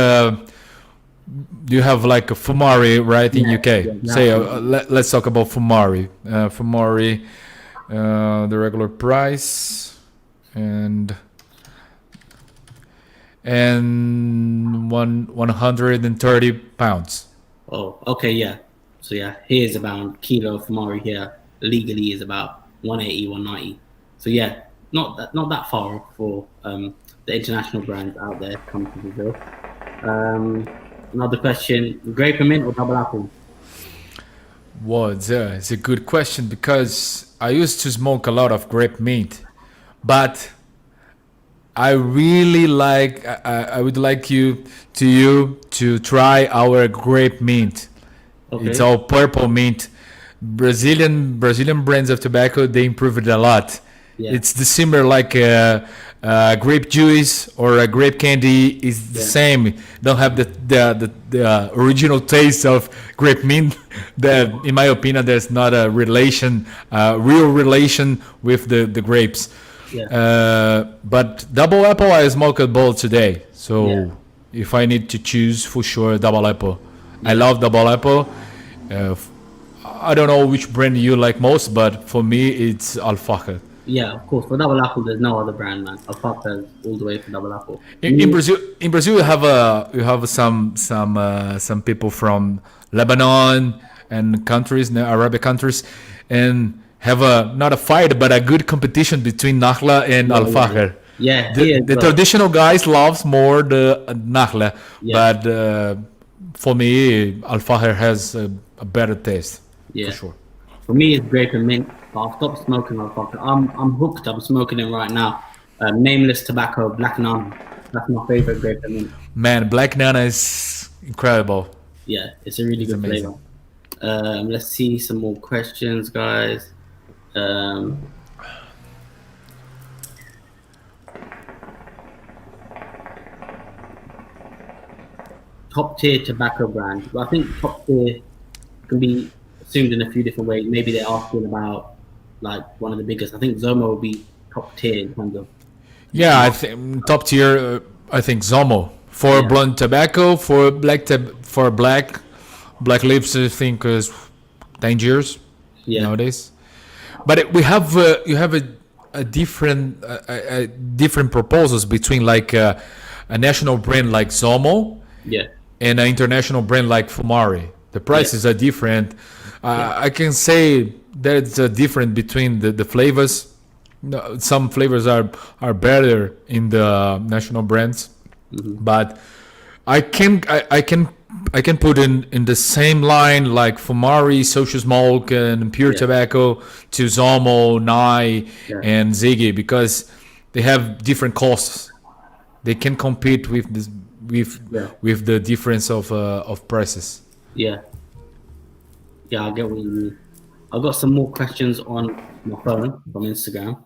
you have like a Fumari, right, in UK. Say, let's talk about Fumari. Fumari, the regular price, and 130 pounds. Oh, okay, yeah. So yeah, here's about kilo Fumari here. Legally is about 180, 190. So yeah, not that far for the international brands out there come to Brazil. Another question: grape and mint or double apple? Well, it's a good question because I used to smoke a lot of grape mint, but I really like. I would like you to try our grape mint. Okay. It's all purple mint. Brazilian brands of tobacco, they improved it a lot. Yeah. It's the similar like grape juice or a grape candy is the same. Don't have the original taste of grape mint. That, in my opinion, there's not a real relation with the grapes. Yeah. But double apple, I smoked both today. So if I need to choose, for sure, double apple. Yeah. I love double apple. I don't know which brand you like most, but for me, it's Alfaca. Yeah, of course. For double apple, there's no other brand, man. Alfaca is all the way for double apple. In Brazil, you have some people from Lebanon and Arabic countries, and have not a fight, but a good competition between Nakhla and Alfaca. Yeah, the traditional guys loves more the Nakhla, but for me, Alfaca has a better taste. Yeah, for sure. For me, it's grape and mint. But I've stopped smoking Alfaca. I'm hooked. I'm smoking it right now. Nameless tobacco, Black Nana. That's my favorite grape and mint. Man, Black Nana is incredible. Yeah, it's a really good flavor. Let's see some more questions, guys. Top tier tobacco brand. Well, I think top tier can be assumed in a few different ways. Maybe they're asking about like one of the biggest. I think Zomo will be top tier in terms of. Yeah, I think top tier. I think Zomo for blunt tobacco, for black lips. I think is 10 years nowadays. But we have you have a different proposals between like a national brand like Zomo and an international brand like Fumari. The prices are different. I can say there's a difference between the flavors. No, some flavors are better in the national brands, but I can put in the same line like Fumari, Social Smoke, and Pure Tobacco to Zomo, Nye, and Ziggy because they have different costs. They can compete with this with the difference of prices. Yeah, I get what you mean. I've got some more questions on my phone from Instagram.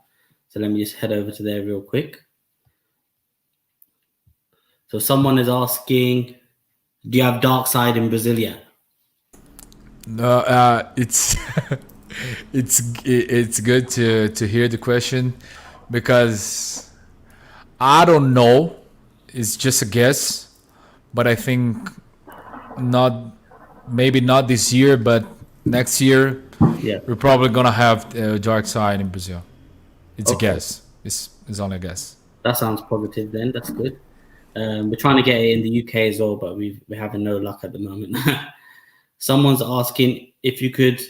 So let me just head over to there real quick. So someone is asking, do you have dark side in Brazil yet? No, it's it's good to hear the question because I don't know. It's just a guess, but I think not. Maybe not this year, but next year we're probably gonna have dark side in Brazil. It's a guess. It's only a guess. That sounds positive then. That's good. We're trying to get it in the UK as well, but we're having no luck at the moment. Someone's asking if you could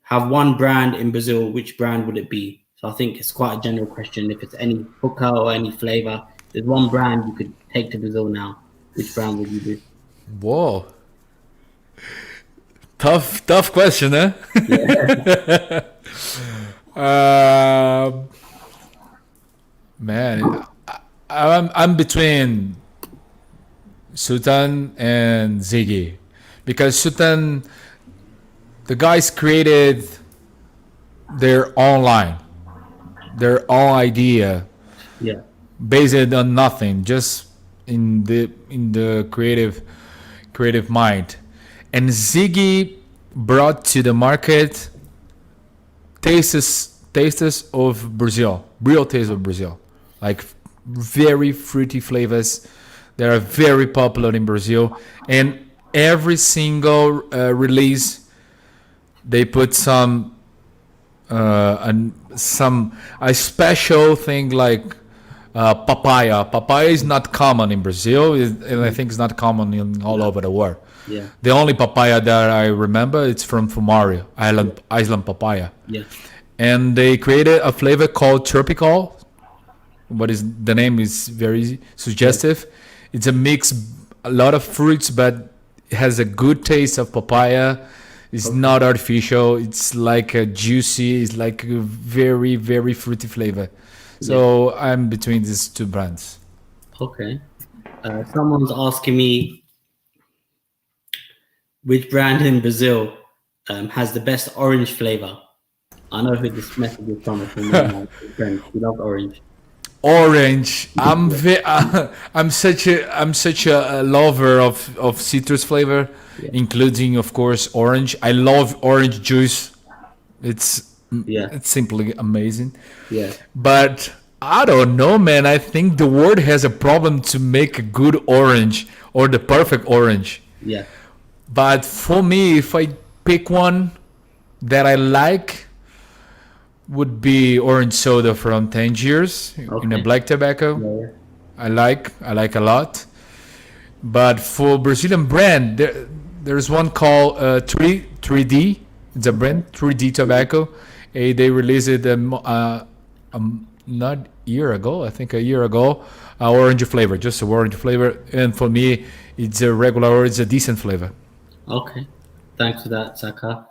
have one brand in Brazil, which brand would it be? So I think it's quite a general question. If it's any hookah or any flavor, there's one brand you could take to Brazil now. Which brand would you do? Whoa. Tough question, eh? Man, I'm between Sultan and Ziggy because Sultan, the guys created their own line, their own idea, based on nothing, just in the creative mind, and Ziggy brought to the market tastes of Brazil, real taste of Brazil, like very fruity flavors that are very popular in Brazil. And every single release, they put a special thing like papaya. Papaya is not common in Brazil, and I think it's not common in all over the world. The only papaya that I remember it's from Fumari, Island papaya. And they created a flavor called tropical. The name is very suggestive. It's a mix, a lot of fruits, but it has a good taste of papaya. It's not artificial. It's like a juicy. It's like a very, very fruity flavor. So I'm between these two brands. Okay. Someone's asking me which brand in Brazil has the best orange flavor. I know who this message is from. My friend. He loves orange. Orange. I'm such a lover of citrus flavor, including of course orange. I love orange juice. It's simply amazing. But I don't know, man. I think the world has a problem to make a good orange or the perfect orange. But for me, if I pick one that I like, would be orange soda from Tangiers in a black tobacco. I like a lot. But for Brazilian brand, there's one called 3D. It's a brand, 3D Tobacco. They released it not a year ago, I think a year ago, orange flavor, just a orange flavor. And for me, it's a regular, it's a decent flavor. Okay. Thanks for that, Saka.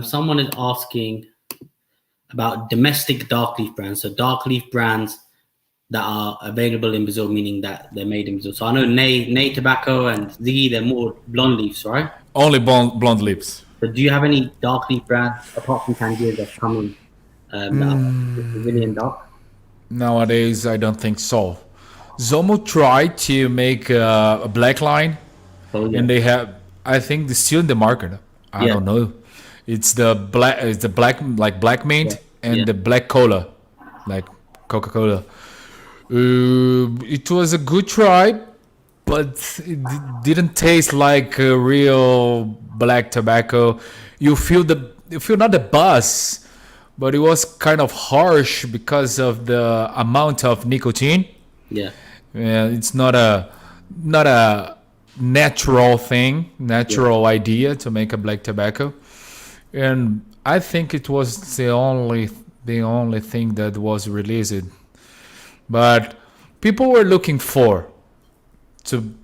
Someone is asking about domestic dark leaf brands. So dark leaf brands that are available in Brazil, meaning that they're made in Brazil. So I know Nay Tobacco and Ziggy, they're more blonde leaves, right? Only blonde leaves. So do you have any dark leaf brands apart from Tangier that's coming that are Brazilian dark? Nowadays, I don't think so. Zomo tried to make a black line, and they have, I think, they're still in the market. I don't know. It's the black like black mint and the black cola, like Coca-Cola. It was a good try, but it didn't taste like a real black tobacco. You feel not the buzz, but it was kind of harsh because of the amount of nicotine. Yeah. It's not a natural thing, idea to make a black tobacco, and I think it was the only thing that was released. But people were looking for to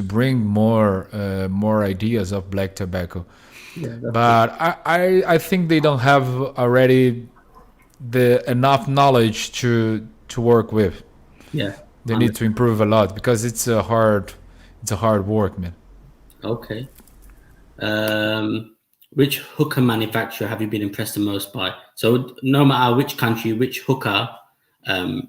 bring more ideas of black tobacco. But I think they don't have already enough knowledge to work with. Yeah. They need to improve a lot because it's a hard work, man. Okay. Which hookah manufacturer have you been impressed the most by? So no matter which country, which hookah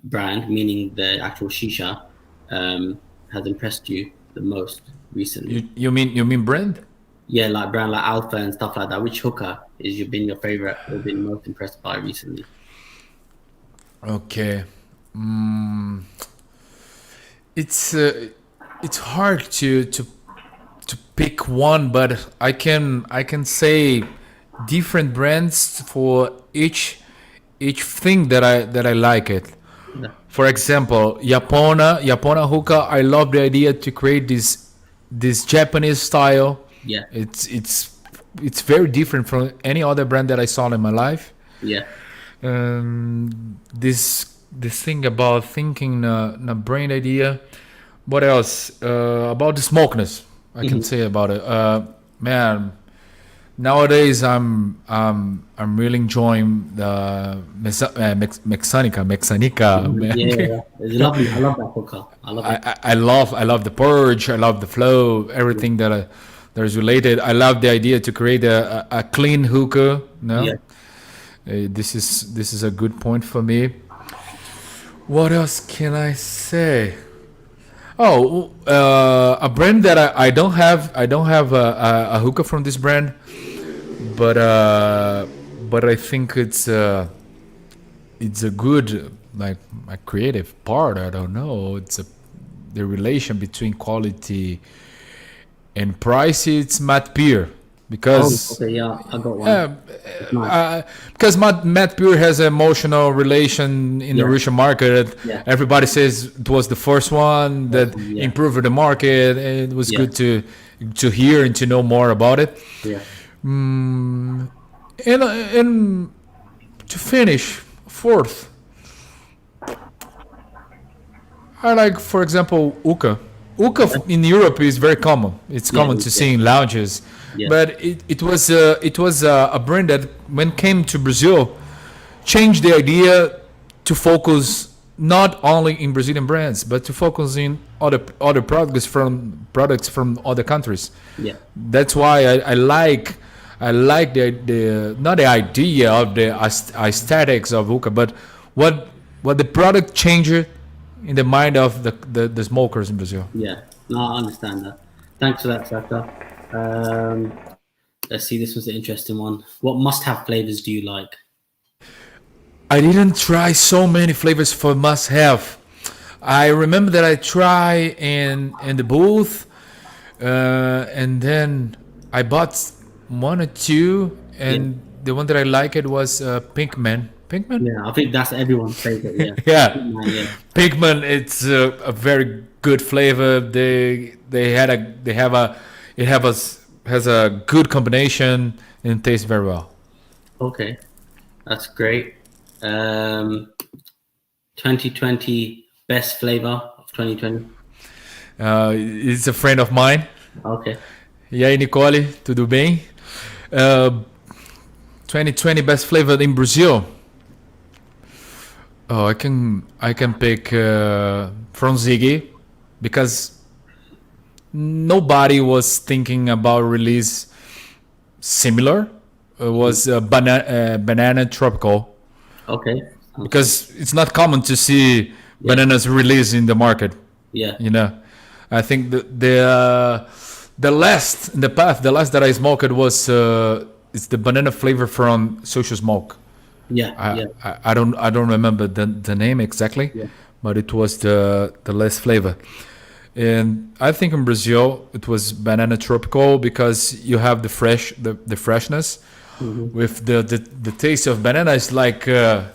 brand, meaning the actual shisha, has impressed you the most recently? You mean brand? Yeah, like brand like Alpha and stuff like that. Which hookah is been your favorite or been most impressed by recently? Okay. It's hard to pick one, but I can say different brands for each thing that I like it. Yeah. For example, Yapona hookah. I love the idea to create this Japanese style. Yeah, it's very different from any other brand that I saw in my life. Yeah. This thing about thinking a brand idea. What else about the smokiness? I can say about it. Man, nowadays I'm really enjoying the Mexanica. Yeah, it's lovely. I love that hookah. I love it. I love the purge. I love the flow. Everything that is related. I love the idea to create a clean hookah. No, Yeah. This is a good point for me. What else can I say? Oh, a brand that I don't have. I don't have a hookah from this brand, but I think it's a good like a creative part. I don't know. It's the relation between quality and price. It's Matt Beer because okay, yeah, I got one. because Matt Pure has an emotional relation in the Russian market. Yeah. Everybody says it was the first one that improved the market. And it was good to hear and to know more about it. Yeah. And to finish, fourth, I like, for example, Hookah. Hookah in Europe is very common. It's common to see in lounges. Yeah. But it was a brand that when came to Brazil changed the idea to focus not only in Brazilian brands but to focus in other products from other countries. Yeah, that's why I like the not the idea of the aesthetics of hookah, but what the product changed in the mind of the smokers in Brazil. Yeah, no, I understand that. Thanks for that, Saka. Let's see, this was an interesting one. What must-have flavors do you like? I didn't try so many flavors for must-have. I remember that I tried in the booth, and then I bought one or two, and the one that I liked was Pinkman. Pinkman? Yeah, I think that's everyone's favorite. Yeah. Pinkman, Pinkman, it's a very good flavor. It has a good combination and tastes very well. Okay, that's great. 2020 best flavor of 2020. It's a friend of mine. Okay. E aí, Nicole, tudo bem? 2020 best flavor in Brazil. Oh, I can pick from Ziggy because nobody was thinking about release similar. It was banana tropical. Okay. Because it's not common to see bananas released in the market. Yeah. You know, I think the the last in the path, the last that I smoked was it's the banana flavor from Social Smoke. Yeah. I don't remember the name exactly, but it was the last flavor. And I think in Brazil it was banana tropical because you have the freshness with the taste of banana is like a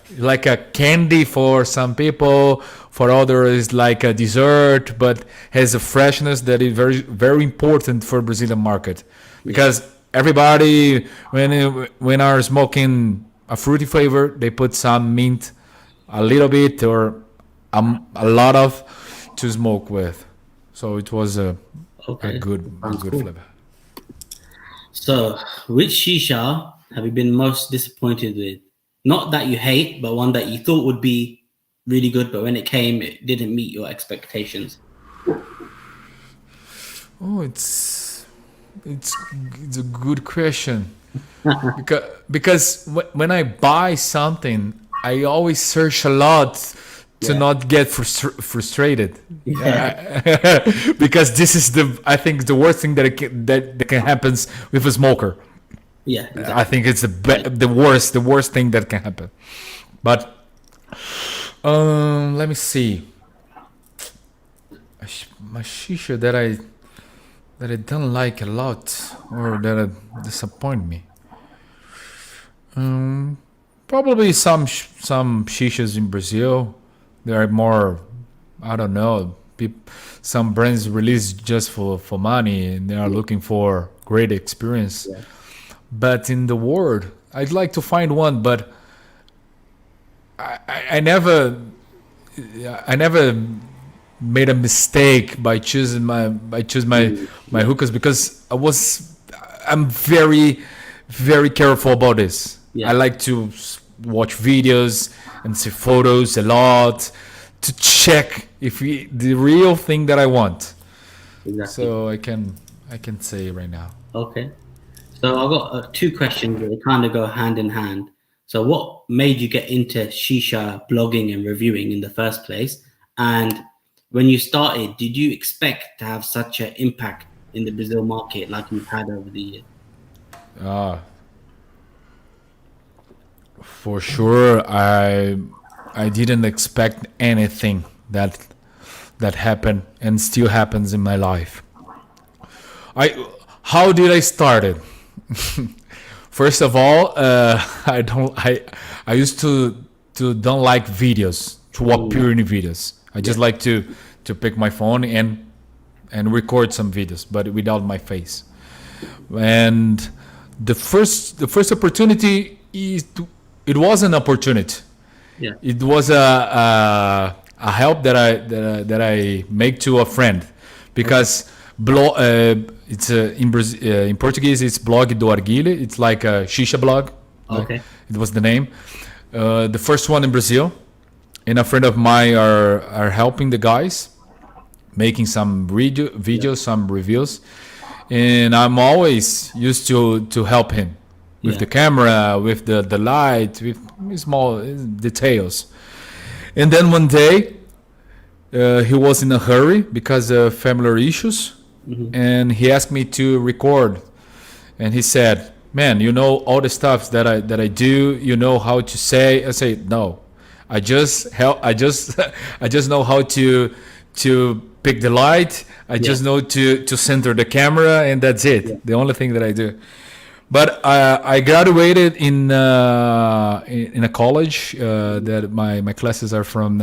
candy for some people, for others is like a dessert, but has a freshness that is very very important for Brazilian market because everybody when are smoking a fruity flavor they put some mint a little bit or a lot of to smoke with. So it was a good flavor. So, which shisha have you been most disappointed with? Not that you hate, but one that you thought would be really good, but when it came, it didn't meet your expectations. Oh, it's a good question. because when I buy something, I always search a lot to not get frustrated. Because this is I think the worst thing that can happen with a smoker. Yeah, exactly. I think it's the worst thing that can happen. But let me see. My shisha that I don't like a lot or that disappoint me. Probably some shishas in Brazil. There are more, I don't know. Some brands release just for money and they are looking for great experience. Yeah. But in the world, I'd like to find one, but I never made a mistake by choosing my hookahs because I'm very very careful about this. I like to watch videos and see photos a lot to check if the real thing that I want. Exactly. So I can say right now. Okay. So I've got two questions that kind of go hand in hand. So what made you get into shisha blogging and reviewing in the first place? And when you started, did you expect to have such an impact in the Brazil market like you've had over the years? For sure, I didn't expect anything that happened and still happens in my life. How did I start it? First of all, I used to don't like videos, to appear in videos. I just like to pick my phone and record some videos, but without my face. And the first opportunity it was an opportunity. Yeah. It was a help that I make to a friend because it's in Portuguese it's blog do Arguile. It's like a shisha blog. Okay. It was the name. The first one in Brazil, and a friend of mine are helping the guys, making some videos, some reviews, and I'm always used to help him with the camera, with the light, with small details. And then one day, he was in a hurry because of family issues, and he asked me to record. And he said, "Man, you know all the stuff that I do. You know how to say." I say, "No, I just know how to pick the light. I just know to center the camera, and that's it. Yeah. The only thing that I do." But I graduated in a college that my classes are from.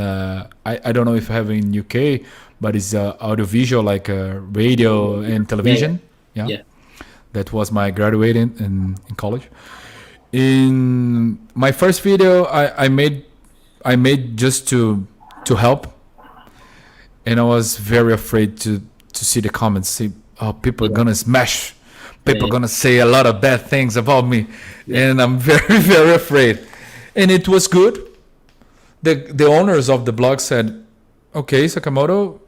I don't know if I have in UK, but it's audiovisual, like radio and television. Yeah. That was my graduating in college. In my first video, I made just to help, and I was very afraid to see the comments. See, oh, people are gonna smash. People are gonna say a lot of bad things about me, and I'm very, very afraid. And it was good. The owners of the blog said, "Okay, Sakamoto,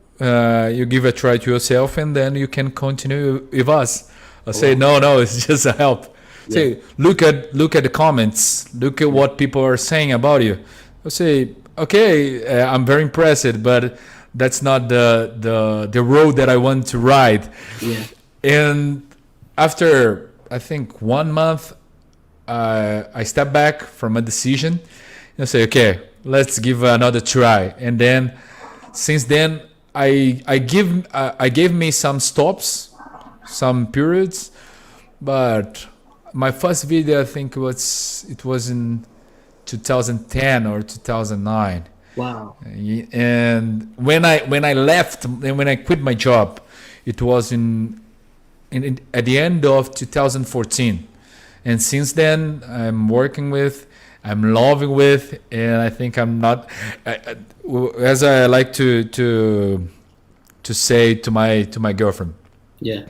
you give a try to yourself, and then you can continue with us." I say, "No, it's just a help." Yeah. Say, look at the comments. Look at what people are saying about you. I say, "Okay, I'm very impressed, but that's not the road that I want to ride." Yeah. And after I think 1 month, I step back from a decision and say, okay, let's give another try. And then since then, I gave me some stops, some periods, but my first video I think it was in 2010 or 2009. Wow. And when I left and when I quit my job, it was at the end of 2014. And since then, I'm working with, I'm loving with, and I think I'm not, as I like to say to my girlfriend. Yeah.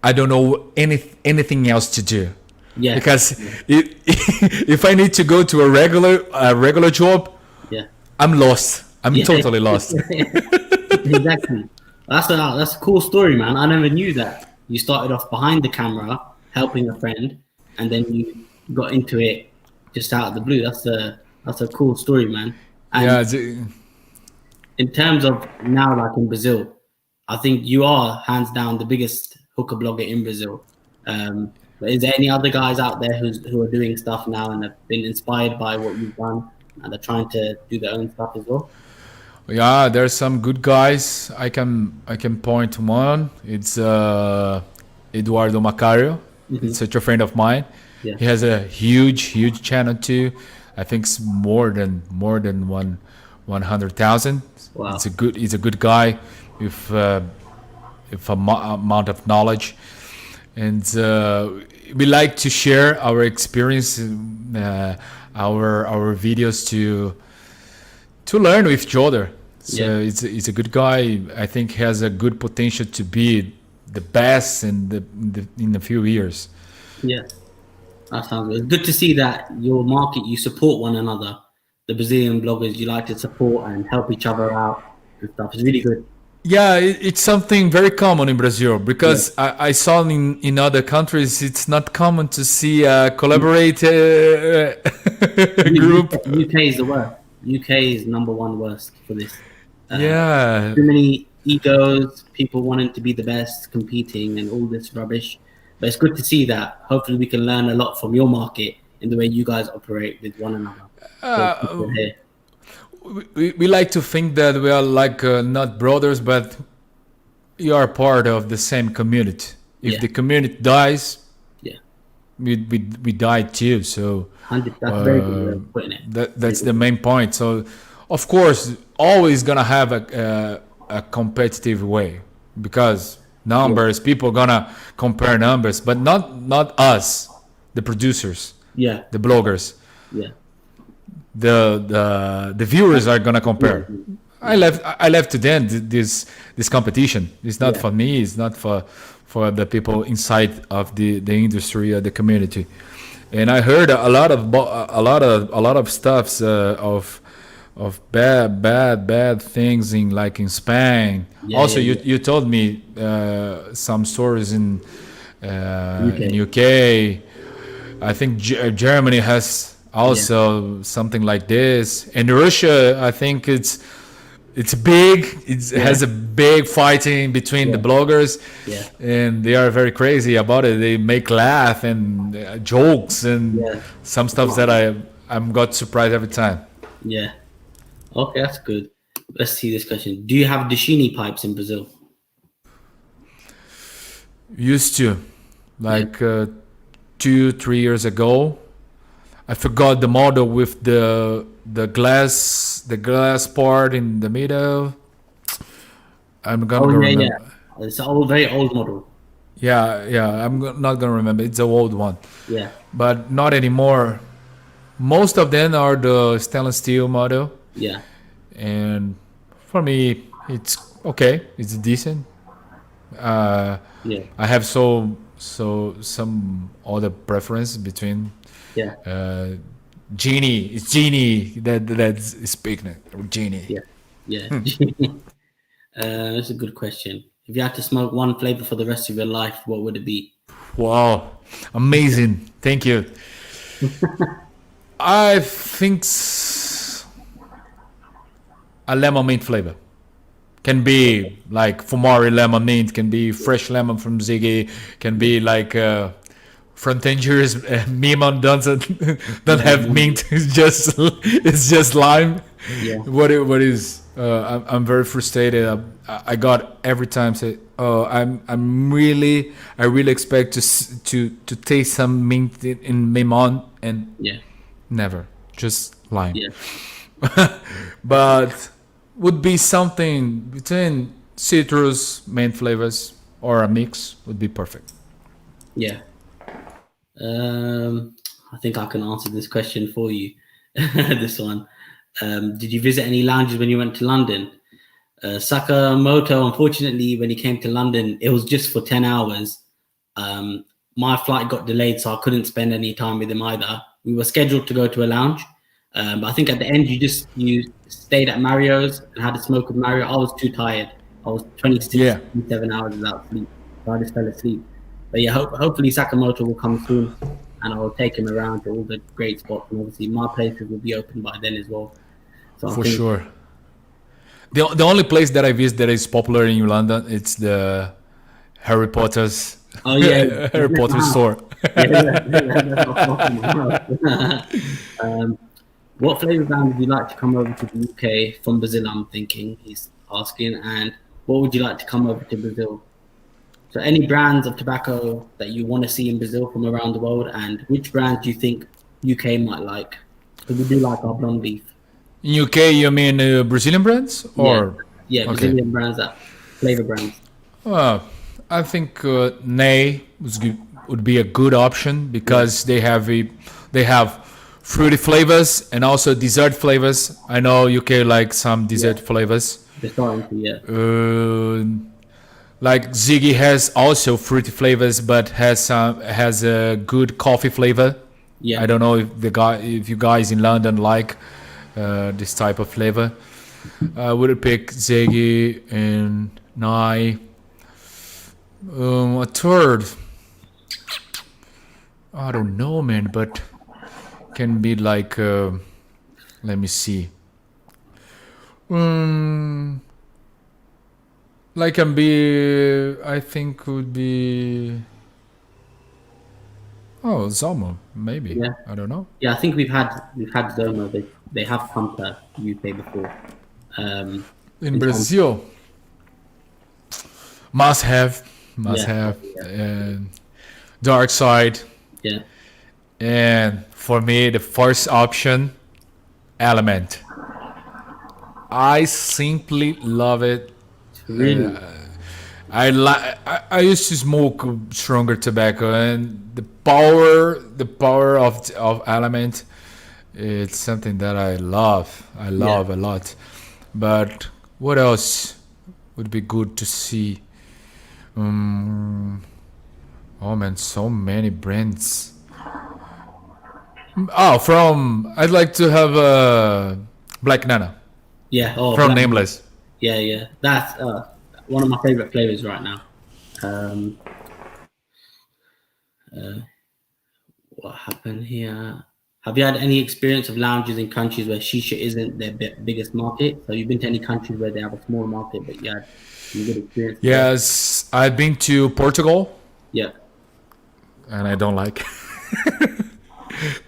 I don't know anything else to do. Yeah. Because if I need to go to a regular job, yeah, I'm lost. I'm totally lost. Exactly. That's a cool story, man. I never knew that. You started off behind the camera, helping a friend, and then you got into it just out of the blue. That's a cool story, man. And Yeah. in terms of now, like in Brazil, I think you are hands down the biggest hookah blogger in Brazil. But is there any other guys out there who are doing stuff now and have been inspired by what you've done and they're trying to do their own stuff as well? Yeah, there's some good guys. I can point to one. It's Eduardo Macario. Mm-hmm. It's such a friend of mine. Yeah. He has a huge channel too. I think it's more than 100,000. Wow. He's a good guy with amount of knowledge, and we like to share our experience, our videos to learn with each other. So it's a good guy. I think he has a good potential to be the best in a few years. Yeah, that sounds good. It's good to see that your market, you support one another. The Brazilian bloggers, you like to support and help each other out and stuff. It's really good. Yeah, it's something very common in Brazil because I saw in other countries it's not common to see a collaborate group. UK is the worst. UK is number one worst for this. Yeah. Too many egos, people wanting to be the best, competing, and all this rubbish. But it's good to see that. Hopefully, we can learn a lot from your market in the way you guys operate with one another. We like to think that we are like not brothers, but you are part of the same community. If the community dies, we die too. So 100. That's very good way of putting it. That's the main point. So, of course, always gonna have a competitive way because numbers, people gonna compare numbers, but not us, the producers, the bloggers. Yeah. The viewers are gonna compare. I left to them this competition. It's not for me. It's not for the people inside of the industry or the community. And I heard a lot of stuffs of bad things in Spain. You told me some stories in UK. I think Germany has also something like this. And Russia, I think it's big. It has a big fighting between the bloggers, and they are very crazy about it. They make laugh and jokes and some stuff that I'm got surprised every time. Yeah. Okay, that's good. Let's see this question. Do you have Dashini pipes in Brazil? Used to, like 2-3 years ago. I forgot the model with the glass part in the middle. I'm gonna remember. Yeah. It's an very old model. Yeah. I'm not gonna remember. It's an old one. Yeah. But not anymore. Most of them are the stainless steel model. Yeah. And for me, it's okay. It's decent. I have some other preference between. Genie. It's Genie that's speaking. Genie. Yeah. That's a good question. If you had to smoke one flavor for the rest of your life, what would it be? Wow, amazing! Thank you. I think a lemon mint flavor. Can be like Fumari lemon mint, can be fresh lemon from Ziggy, can be like from Tanger's Mimon doesn't don't have mint. It's just lime. Yeah. What is? I'm very frustrated. I got every time say, oh, I really expect to taste some mint in Mimon, and never, just lime. Yeah. But would be something between citrus, main flavors, or a mix would be perfect. Yeah. I think I can answer this question for you. This one. Did you visit any lounges when you went to London? Sakamoto, unfortunately, when he came to London, it was just for 10 hours. My flight got delayed, so I couldn't spend any time with him either. We were scheduled to go to a lounge. But I think at the end, you stayed at Mario's and had a smoke with Mario. I was too tired. I was 27 hours without sleep. So I just fell asleep. But yeah, hopefully Sakamoto will come soon and I'll take him around to all the great spots. And obviously my places will be open by then as well. So for sure. The only place that I visit that is popular in London, it's the Harry Potter's Harry Potter store. What flavour brand would you like to come over to the UK from Brazil? I'm thinking he's asking, and what would you like to come over to Brazil? So, any brands of tobacco that you want to see in Brazil from around the world, and which brands do you think UK might like? Because we do like our blonde beef. In UK, you mean Brazilian brands, or Brazilian brands, that flavour brands. I think Ney would be a good option because they have fruity flavors and also dessert flavors. I know UK like some dessert flavors. They're starting to, like Ziggy has also fruity flavors, but has a good coffee flavor. I don't know if you guys in London like this type of flavor. I would pick Ziggy and Nye. A third, I don't know, man, but can be like, let me see. Like can be, I think would be, Zomo, maybe. Yeah. I don't know. Yeah, I think we've had Zomo. They have come to UK before. In Brazil, must have, and Dark Side. Yeah. And for me, the first option, Element. I simply love it. Really? I used to smoke stronger tobacco, and the power of Element, it's something that I love a lot. But what else would be good to see? Oh man, so many brands. I'd like to have a Black Nana. Yeah. Oh, from Nameless. Yeah. That's one of my favorite flavors right now. What happened here? Have you had any experience of lounges in countries where shisha isn't their biggest market? So you've been to any countries where they have a small market, but you had some good experience? Yes, I've been to Portugal. Yeah. And I don't like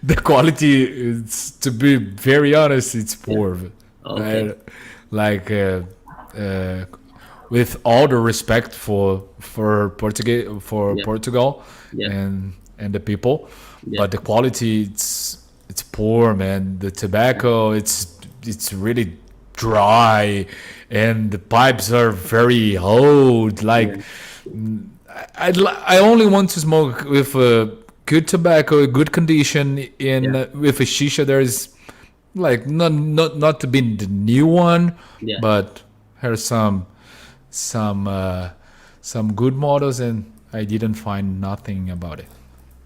the quality. Is, to be very honest, it's poor. Okay. With all the respect for Portugal and the people, but the quality it's poor, man. The tobacco it's really dry, and the pipes are very old. I only want to smoke with good tobacco, good condition, with a shisha. There is like not to be the new one, but here's some good models, and I didn't find nothing about it.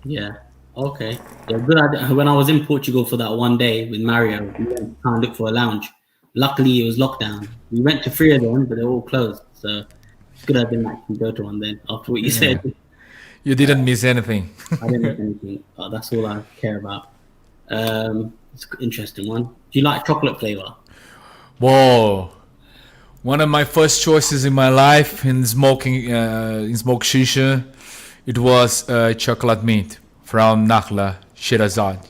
Yeah. Okay. Yeah. Good idea. When I was in Portugal for that one day with Mario, we went to try and look for a lounge. Luckily, it was lockdown. We went to 3 of them, but they're all closed. So it's good I didn't actually go to one then. After what you said, you didn't miss anything. I didn't miss anything. Oh, that's all I care about. It's an interesting one. Do you like chocolate flavor? Whoa. One of my first choices in my life in smoke shisha, it was chocolate mint from Nakhla, Shirazad.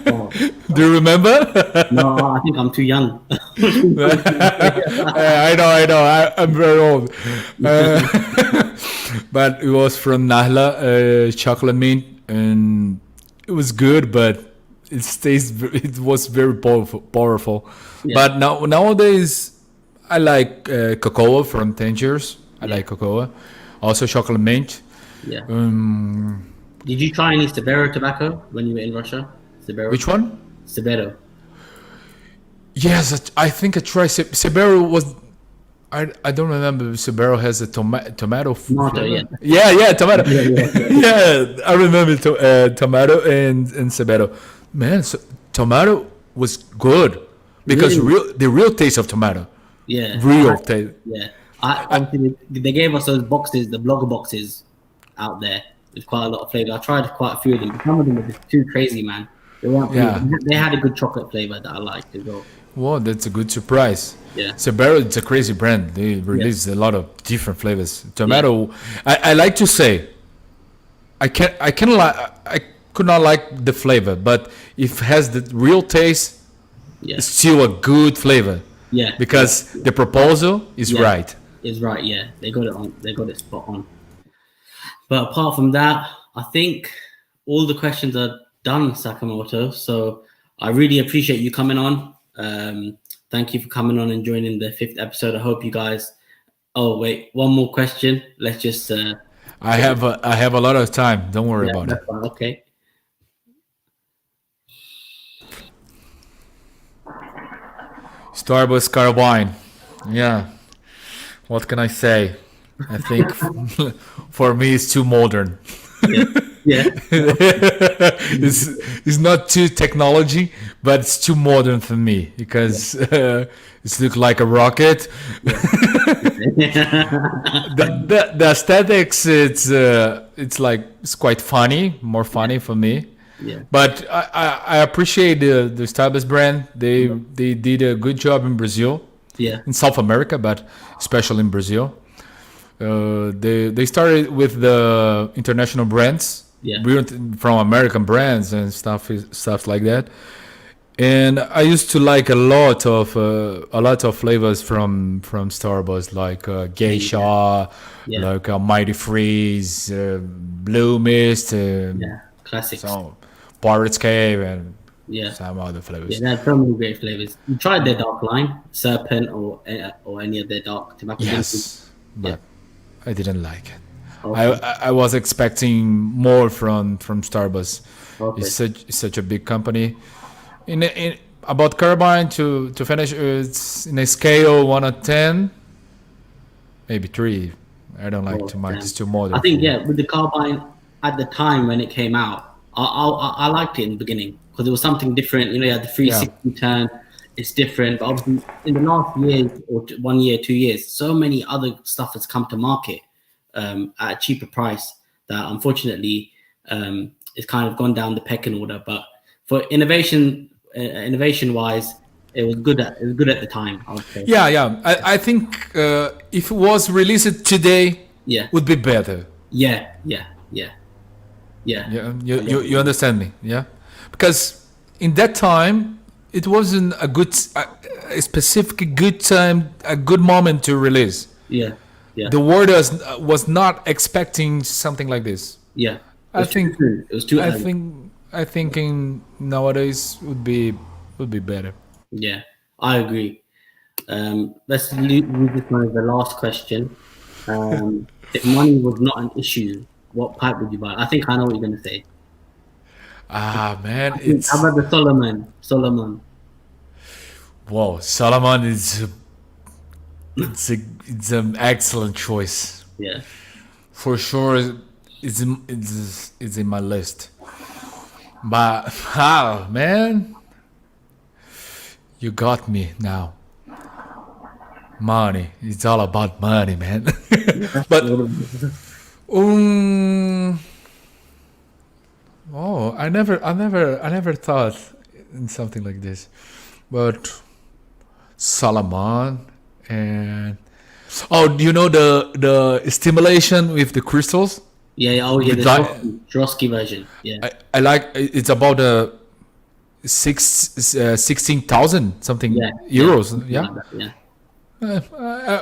Oh. Do you remember? No, I think I'm too young. I know. I'm very old. But it was from Nahla, chocolate mint, and it was good, but it was very powerful. Yeah. But nowadays, I like cocoa from Tangiers. I like cocoa. Also chocolate mint. Yeah. Did you try any Sibero tobacco when you were in Russia? Sibero? Which one? Sibero. Yes, I think I tried. Sibero was. I don't remember. Sibero has a tomato. Tomato, flavor. yeah. Yeah, tomato. Yeah. I remember tomato and Sibero. Man, tomato was good because Really? the real taste of tomato. Yeah. Real taste. Yeah. Obviously, they gave us those boxes, the blogger boxes out there with quite a lot of flavor. I tried quite a few of them, but some of them were just too crazy, man. They had a good chocolate flavor that I liked as well. Well, that's a good surprise. Yeah. Sibero, it's a crazy brand. They release a lot of different flavors. Tomato, I like to say, I could not like the flavor, but if it has the real taste, it's still a good flavor. Yeah. Because the proposal is right. Is right, yeah. They got it on. They got it spot on. But apart from that, I think all the questions are done, Sakamoto. So I really appreciate you coming on. Thank you for coming on and joining the 5th episode. I hope you guys. Oh wait, one more question. Let's just. I have a lot of time. Don't worry about it. Fine. Okay. Starbucks Carabine. Yeah. What can I say? I think for me it's too modern. Yeah. It's not too technology, but it's too modern for me because it's look like a rocket. The aesthetics, it's quite funny, more funny for me. Yeah. But I appreciate the Starbucks brand. They did a good job in Brazil. Yeah. In South America, but especially in Brazil. They started with the international brands, from American brands and stuff like that. And I used to like a lot of flavors from Starbucks, like Geisha, like Mighty Freeze, Blue Mist, classics. So Pirates Cave and some other flavors. Yeah, they had so many great flavors. You tried their dark line, Serpent, or any of their dark tobacco? Yes, but I didn't like it. Okay. I was expecting more from Starbucks. Okay. It's such a big company. In about Carabine to finish, it's in a scale 1 to 10, maybe 3. I don't like too much. It's too modern. I think with the Carbine at the time when it came out, I liked it in the beginning because it was something different. You had the 360 turn. It's different, but obviously in the last year or 1 year, 2 years, so many other stuff has come to market at a cheaper price that unfortunately it's kind of gone down the pecking order. But for innovation wise, it was good at the time, I would say. I think if it was released today, would be better. You understand me, because in that time it wasn't a specific good time, a good moment to release. The world was not expecting something like this. I think it was too early. I think nowadays would be better. Yeah, I agree. Let's leave this one as the last question. If money was not an issue, what pipe would you buy? I think I know what you're going to say. Man, how about the Solomon? Whoa, Solomon is it's an excellent choice. Yeah, for sure. It's in my list. But man, you got me now. Money. It's all about money, man. But I never thought in something like this. But Solomon, And do you know the stimulation with the crystals? Yeah. Oh yeah, the Drosky version. Yeah. I like. It's about 16,000 something euros. Yeah. Like that, yeah.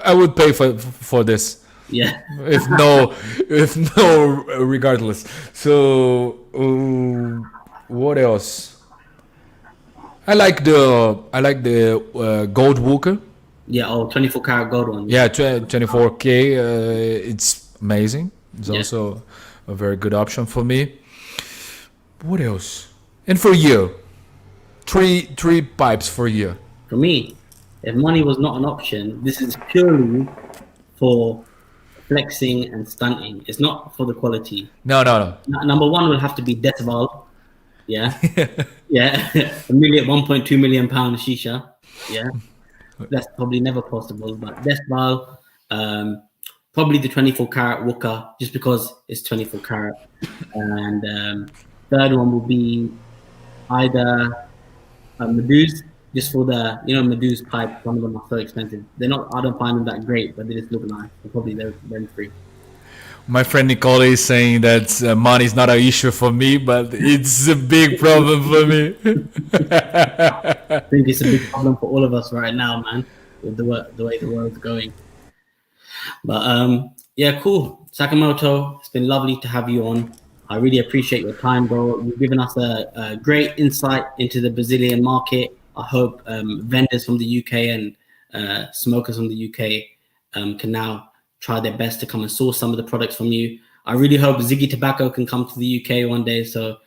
I would pay for this. Yeah. if no regardless. So what else? I like the gold Hookah. Yeah. Oh, 24 karat gold one. Yeah, 24K. It's amazing. It's also a very good option for me. What else? And for you, three pipes for you. For me, if money was not an option, this is purely for flexing and stunting. It's not for the quality. No. Number one will have to be Decibel. Yeah. Yeah. 1.2 million pound shisha. Yeah. That's probably never possible. But Decibel, probably the 24 karat Hookah, just because it's 24 karat. And third one will be either Meduse, just for the Meduse pipe. Some of them are so expensive. They're not. I don't find them that great, but they just look nice. So probably they're free. My friend Nicole is saying that money is not an issue for me, but it's a big problem for me. I think it's a big problem for all of us right now, man, with the way the world's going. But yeah, cool. Sakamoto, it's been lovely to have you on. I really appreciate your time, bro. You've given us a great insight into the Brazilian market. I hope vendors from the UK and smokers from the UK can now try their best to come and source some of the products from you. I really hope Ziggy Tobacco can come to the UK one day. So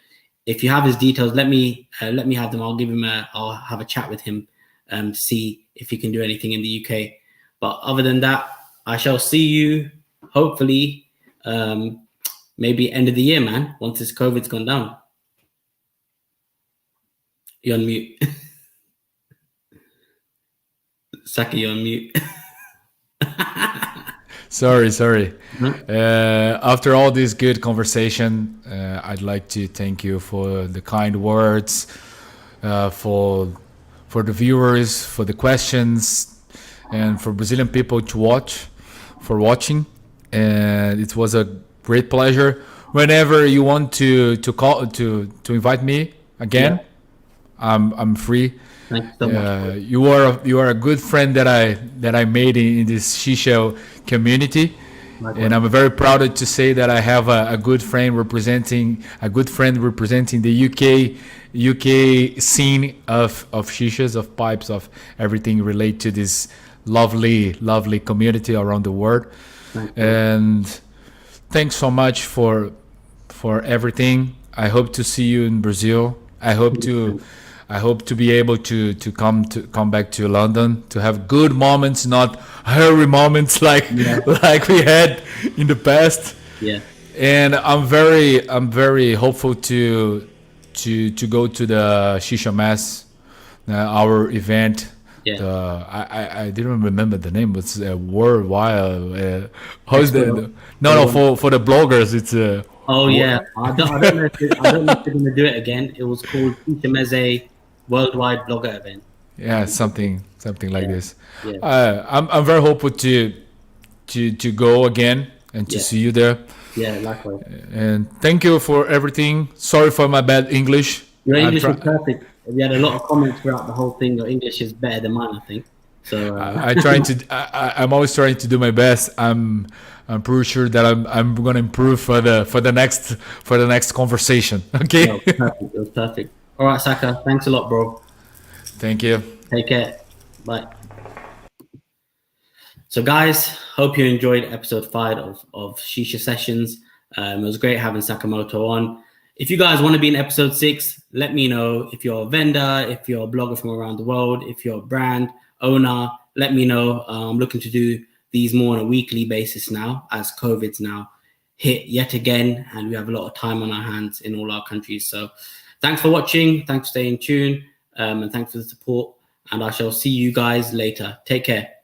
if you have his details, let me have them. I'll have a chat with him to see if he can do anything in the UK. But other than that, I shall see you hopefully maybe end of the year, man, once this COVID's gone down. You're on mute. Saka, you're on mute. Sorry. After all this good conversation, I'd like to thank you for the kind words, for the viewers, for the questions, and for Brazilian people for watching. And it was a great pleasure. Whenever you want to call to invite me again, I'm free. Thanks so much. You are a good friend that I made in this shisha community, and I'm very proud to say that I have a good friend representing the UK scene of shishas, of pipes, of everything related to this lovely community around the world. And thanks so much for everything. I hope to see you in Brazil. I hope to be able to come back to London, to have good moments, not hairy moments like we had in the past. Yeah. And I'm very hopeful to go to the Shisha Mass, our event. Yeah. I didn't remember the name, but it's worldwide. How's the for the bloggers? It's oh yeah, I don't know if they're gonna do it again. It was called Shisha Meze Worldwide Blogger Event. Yeah, something like this. Yeah. I'm very hopeful to go again and to see you there. Yeah, likewise. And thank you for everything. Sorry for my bad English. Your English is perfect. We had a lot of comments throughout the whole thing. Your English is better than mine, I think. So I'm always trying to do my best. I'm pretty sure that I'm gonna improve for the next conversation. Okay. No, it was perfect. All right, Saka. Thanks a lot, bro. Thank you. Take care. Bye. So, guys, hope you enjoyed episode 5 of Shisha Sessions. It was great having Sakamoto on. If you guys want to be in episode 6, let me know. If you're a vendor, if you're a blogger from around the world, if you're a brand owner, let me know. I'm looking to do these more on a weekly basis now, as COVID's now hit yet again, and we have a lot of time on our hands in all our countries. So thanks for watching. Thanks for staying tuned, and thanks for the support. And I shall see you guys later. Take care.